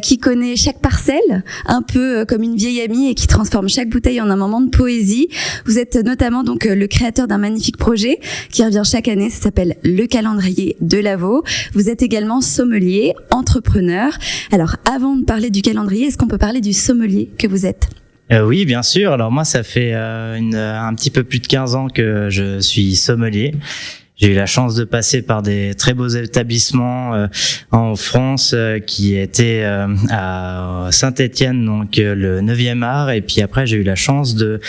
qui connaît chaque parcelle un peu comme une vieille amie et qui transforme chaque bouteille en un moment de poésie. Vous êtes notamment donc le créateur d'un magnifique projet qui revient chaque année, ça s'appelle le calendrier de l'Avent. Vous êtes également sommelier, entrepreneur. Alors, avant de parler du calendrier, est-ce qu'on peut parler du sommelier que vous êtes ? Oui, bien sûr. Alors moi, ça fait un petit peu plus de 15 ans que je suis sommelier. J'ai eu la chance de passer par des très beaux établissements en France qui étaient à Saint-Étienne, donc le 9e art. Et puis après, j'ai eu la chance de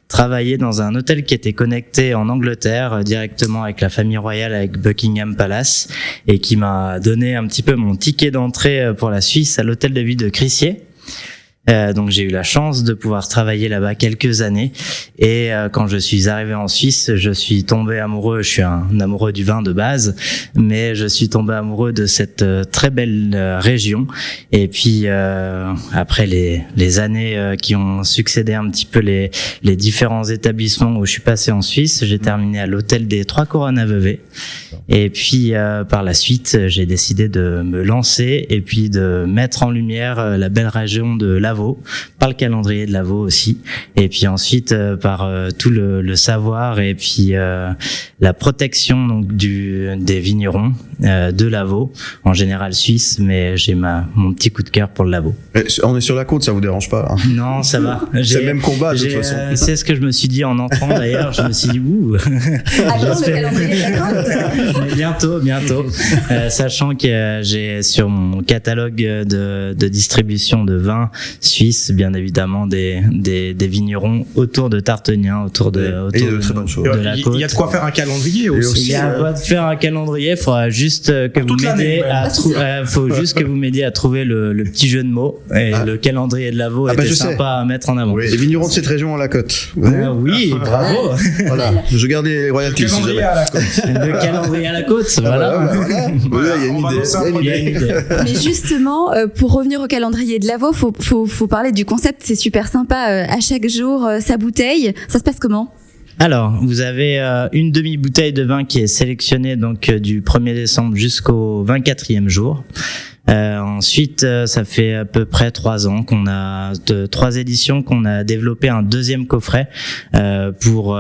travailler dans un hôtel qui était connecté en Angleterre directement avec la famille royale, avec Buckingham Palace, et qui m'a donné un petit peu mon ticket d'entrée pour la Suisse à l'hôtel de ville de Crissier. Donc j'ai eu la chance de pouvoir travailler là-bas quelques années et quand je suis arrivé en Suisse, je suis tombé amoureux, je suis un amoureux du vin de base, mais je suis tombé amoureux de cette très belle région et puis après les années qui ont succédé un petit peu les différents établissements où je suis passé en Suisse, j'ai terminé à l'hôtel des Trois Couronnes à Vevey et puis par la suite, j'ai décidé de me lancer et puis de mettre en lumière la belle région de l'Avent par le calendrier de l'Avent aussi et puis ensuite par tout le savoir et puis la protection donc des vignerons de l'Avent en général suisse, mais j'ai mon petit coup de cœur pour le l'Avent. On est sur la côte, ça vous dérange pas hein? Non, ça va. C'est le même combat de toute façon. C'est ce que je me suis dit en entrant d'ailleurs, je me suis dit le calendrier de l'Avent. Mais bientôt sachant que j'ai sur mon catalogue de distribution de vins suisse, bien évidemment des vignerons autour de Tarteniens, autour de très bonnes choses. De la côte. Il y a de quoi faire un calendrier aussi. Il y a de quoi faire un calendrier. Il faudra juste que vous m'aidiez faut juste que vous m'aidiez à trouver le petit jeu de mots. Et le calendrier de l'Avent était sympa à mettre en avant. Oui, les vignerons de cette région ont la côte. Oui, bravo. Voilà. Je garde les royalties. Le calendrier à la côte. Le calendrier à la côte. Voilà. Il y a une idée. Mais justement, pour revenir au calendrier de l'Avent, faut parler du concept, c'est super sympa. À chaque jour, sa bouteille, ça se passe comment ? Alors, vous avez une demi-bouteille de vin qui est sélectionnée donc du 1er décembre jusqu'au 24e jour. Ensuite, ça fait à peu près 3 ans qu'on a 3 éditions qu'on a développé un deuxième coffret pour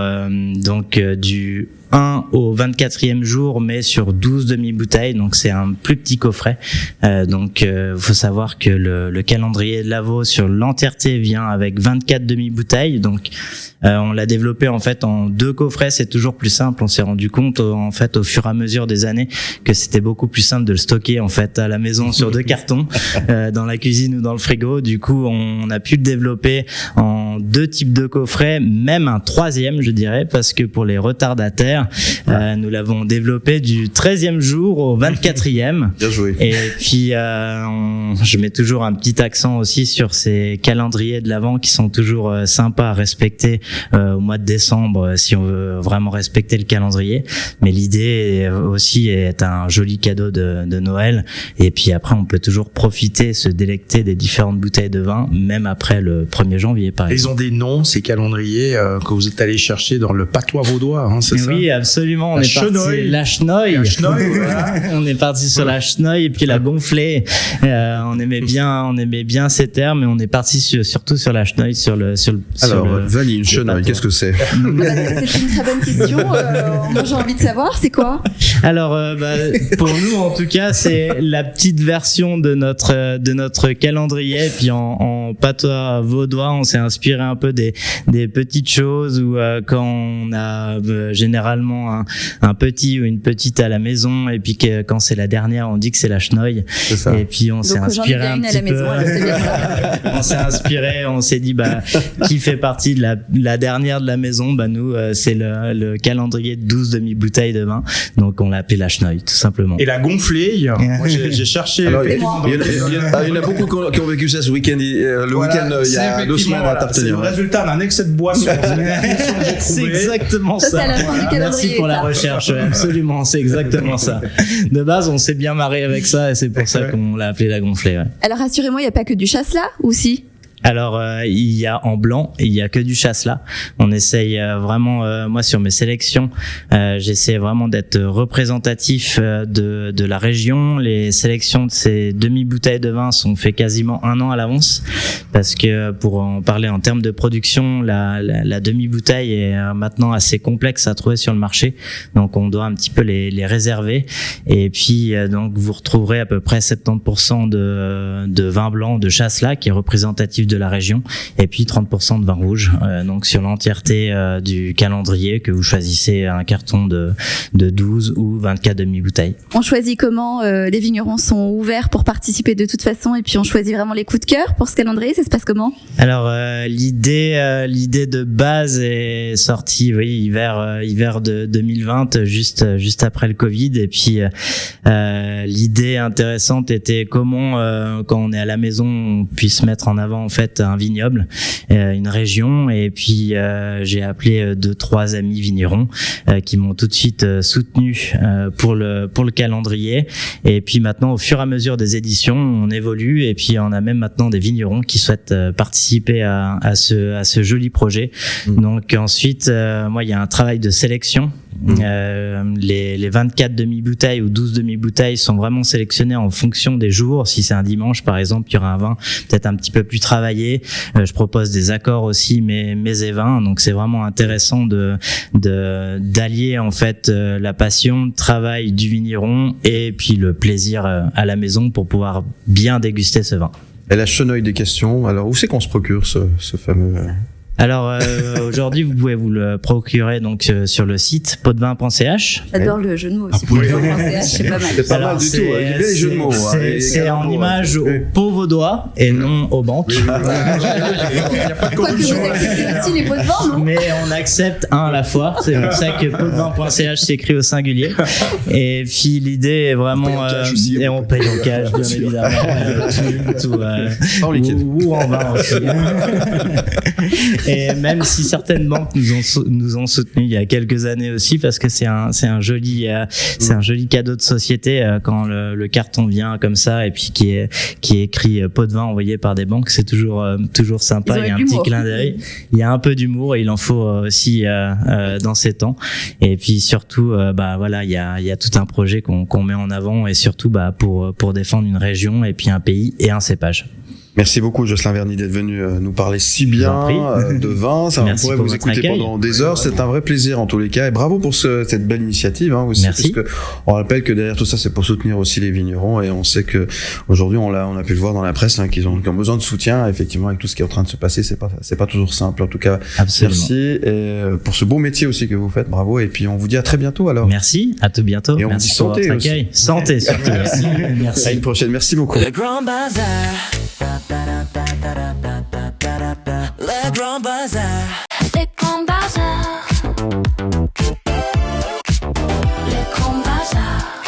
donc du 1 au 24e jour, mais sur 12 demi-bouteilles, donc c'est un plus petit coffret. Donc, faut savoir que le calendrier de l'Avent sur l'entièreté vient avec 24 demi-bouteilles. Donc, on l'a développé en fait en 2 coffrets. C'est toujours plus simple. On s'est rendu compte en fait au fur et à mesure des années que c'était beaucoup plus simple de le stocker en fait à la maison sur 2 cartons dans la cuisine ou dans le frigo. Du coup, on a pu le développer en 2 types de coffrets, même un 3e, je dirais, parce que pour les retardataires, nous l'avons développé du 13e jour au 24e. Bien joué. Et puis, je mets toujours un petit accent aussi sur ces calendriers de l'Avent qui sont toujours sympas à respecter au mois de décembre si on veut vraiment respecter le calendrier. Mais l'idée aussi est un joli cadeau de Noël. Et puis après, on peut toujours profiter, se délecter des différentes bouteilles de vin, même après le 1er janvier, par exemple. Ils ont des noms, ces calendriers que vous êtes allé chercher dans le patois vaudois, hein, c'est ça ? Oui, Oui, absolument. On est parti la chenouille. On est parti sur la chenouille et puis la gonflée. On aimait bien ces termes, et on est parti surtout sur la chenouille, Alors, Vanille, une chenouille, qu'est-ce que c'est? C'est une très bonne question. Moi, j'ai envie de savoir, c'est quoi? Alors, pour nous, en tout cas, c'est la petite version de notre calendrier. Et puis en patois vaudois, on s'est inspiré un peu des petites choses où quand on a généralement un petit ou une petite à la maison, et puis quand c'est la dernière, on dit que c'est la chenouille. Et puis on s'est inspiré un petit peu. On s'est inspiré, on s'est dit qui fait partie de la dernière de la maison. Nous, c'est le calendrier de 12 demi-bouteilles de vin. Donc on l'a appelé la chenouille, tout simplement. Et la gonflée, moi j'ai cherché. Alors, il y en a beaucoup qui ont vécu ça ce week-end. Le week-end, il y a 2 semaines à Tartagnan. C'est le résultat d'un excès de boisson. C'est exactement ça. Merci pour la recherche. Absolument, c'est exactement ça. De base, on s'est bien marré avec ça, et c'est pour ça qu'on l'a appelé la gonflée. Ouais. Alors rassurez-moi, il n'y a pas que du chasselas, ou si? Alors il y a en blanc, il y a que du chasselas. On essaye vraiment, moi sur mes sélections, j'essaie vraiment d'être représentatif de la région. Les sélections de ces demi-bouteilles de vin sont faites quasiment 1 an à l'avance, parce que pour en parler en termes de production, la demi-bouteille est maintenant assez complexe à trouver sur le marché, donc on doit un petit peu les réserver. Et puis donc vous retrouverez à peu près 70% de vin blanc de chasselas qui est représentatif de la région, et puis 30% de vin rouge, donc sur l'entièreté du calendrier, que vous choisissez un carton de 12 ou 24 demi-bouteilles. On choisit comment? Les vignerons sont ouverts pour participer de toute façon, et puis on choisit vraiment les coups de cœur pour ce calendrier. Ça se passe comment? Alors l'idée de base est sortie hiver de 2020, juste après le Covid, et puis l'idée intéressante était comment quand on est à la maison, on puisse mettre en avant en fait un vignoble, une région. Et puis j'ai appelé 2-3 amis vignerons qui m'ont tout de suite soutenu pour le calendrier. Et puis maintenant, au fur et à mesure des éditions, on évolue, et puis on a même maintenant des vignerons qui souhaitent participer à ce joli projet. Donc ensuite, moi, il y a un travail de sélection. Les 24 demi-bouteilles ou 12 demi-bouteilles sont vraiment sélectionnées en fonction des jours. Si c'est un dimanche, par exemple, il y aura un vin peut-être un petit peu plus travaillé. Je propose des accords aussi, mets et vins. Donc c'est vraiment intéressant d'allier en fait la passion, le travail du vigneron, et puis le plaisir à la maison pour pouvoir bien déguster ce vin. Et la chenouille des questions. Alors où c'est qu'on se procure ce fameux... Alors aujourd'hui, vous pouvez vous le procurer donc sur le site potvin.ch. J'adore le jeu de mots aussi. Potvin.ch, c'est pas mal. C'est pas mal du tout. Il y a bien les jeux de mots. C'est en image au pot vaudois et non aux banques. Il n'y a pas de corruption. Vous acceptez aussi les pots de vin, non? Mais on accepte un à la fois. C'est pour ça que potvin.ch s'écrit au singulier. Et puis l'idée est vraiment et on paye en cash, bien évidemment. Tout en liquide ou en vin aussi. Et même si certaines banques nous ont soutenus il y a quelques années aussi, parce que c'est un joli cadeau de société quand le carton vient comme ça, et puis qui est écrit pot de vin envoyé par des banques, c'est toujours sympa. Il y a un petit clin d'œil, il y a un peu d'humour, et il en faut aussi dans ces temps. Et puis surtout voilà, il y a tout un projet qu'on met en avant, et surtout pour défendre une région et puis un pays et un cépage. Merci beaucoup, Jocelyn Verny, d'être venu nous parler si bien de vin. On pourrait vous écouter pendant des heures. C'est un vrai plaisir en tous les cas. Et bravo pour cette belle initiative aussi. Merci. Parce que on rappelle que derrière tout ça, c'est pour soutenir aussi les vignerons. Et on sait que aujourd'hui, on a pu le voir dans la presse, qu'ils ont besoin de soutien. Effectivement, avec tout ce qui est en train de se passer, c'est pas toujours simple. En tout cas, absolument. Merci. Et pour ce beau métier aussi que vous faites, bravo. Et puis on vous dit à très bientôt alors. Merci, à tout bientôt. Et on merci vous dit santé aussi. Santé surtout. Merci. À une prochaine. Merci beaucoup. Le Grand Bazar. Le Grand Bazar. Le Grand Bazar. Le Grand Bazar.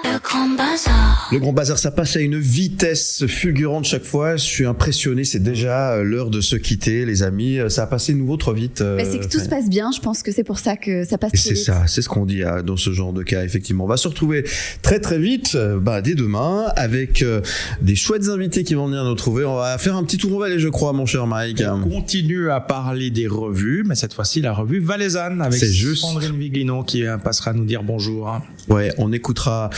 Le Grand Bazar. Le Grand Bazar, ça passe à une vitesse fulgurante chaque fois. Je suis impressionné. C'est déjà l'heure de se quitter, les amis. Ça a passé de nouveau trop vite. C'est que tout se passe bien. Je pense que c'est pour ça que ça passe trop vite. C'est ça. C'est ce qu'on dit dans ce genre de cas. Effectivement, on va se retrouver très très vite, dès demain, avec des chouettes invités qui vont venir nous trouver. On va faire un petit tour au Valais, je crois, mon cher Mike. On continue à parler des revues, mais cette fois-ci la revue Valaisanne avec Sandrine Viglino qui passera nous dire bonjour. Ouais, on écoutera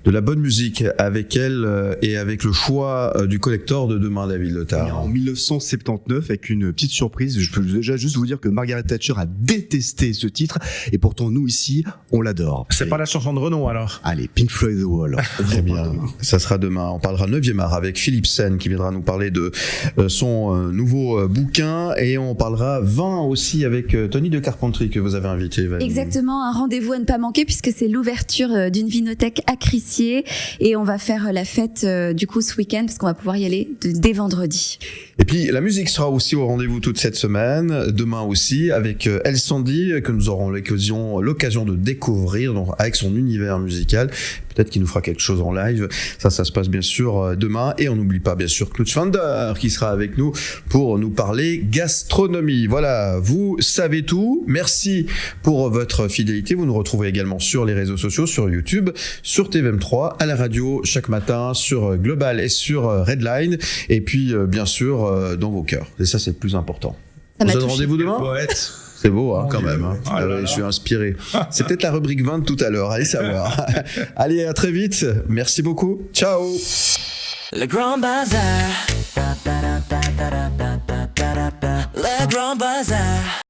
de la bonne musique avec elle et avec le choix du collector de demain, David Letard. En 1979, avec une petite surprise, je peux déjà juste vous dire que Margaret Thatcher a détesté ce titre et pourtant nous ici, on l'adore. C'est pas la chanson de Renaud alors? Allez, Pink Floyd The Wall. Très bien, ça sera demain. On parlera 9e art avec Philippe Sen qui viendra nous parler de son nouveau bouquin et on parlera vin aussi avec Tony de Carpentry que vous avez invité. Valérie. Exactement, un rendez-vous à ne pas manquer puisque c'est l'ouverture d'une vinothèque à Crissier et on va faire la fête du coup ce week-end parce qu'on va pouvoir y aller dès vendredi. Et puis la musique sera aussi au rendez-vous toute cette semaine, demain aussi avec El Sandy que nous aurons l'occasion de découvrir donc, avec son univers musical. Peut-être qu'il nous fera quelque chose en live. Ça se passe bien sûr demain. Et on n'oublie pas bien sûr Knut Schwander qui sera avec nous pour nous parler gastronomie. Voilà, vous savez tout. Merci pour votre fidélité. Vous nous retrouvez également sur les réseaux sociaux, sur YouTube, sur TVM3, à la radio chaque matin, sur Global et sur Redline. Et puis bien sûr dans vos cœurs. Et ça c'est le plus important. On se donne rendez-vous demain. C'est beau, hein, quand même. Hein. Je suis inspiré. C'est peut-être la rubrique 20 de tout à l'heure. Allez savoir. Allez, à très vite. Merci beaucoup. Ciao. Le Grand Bazar. Le Grand Bazar.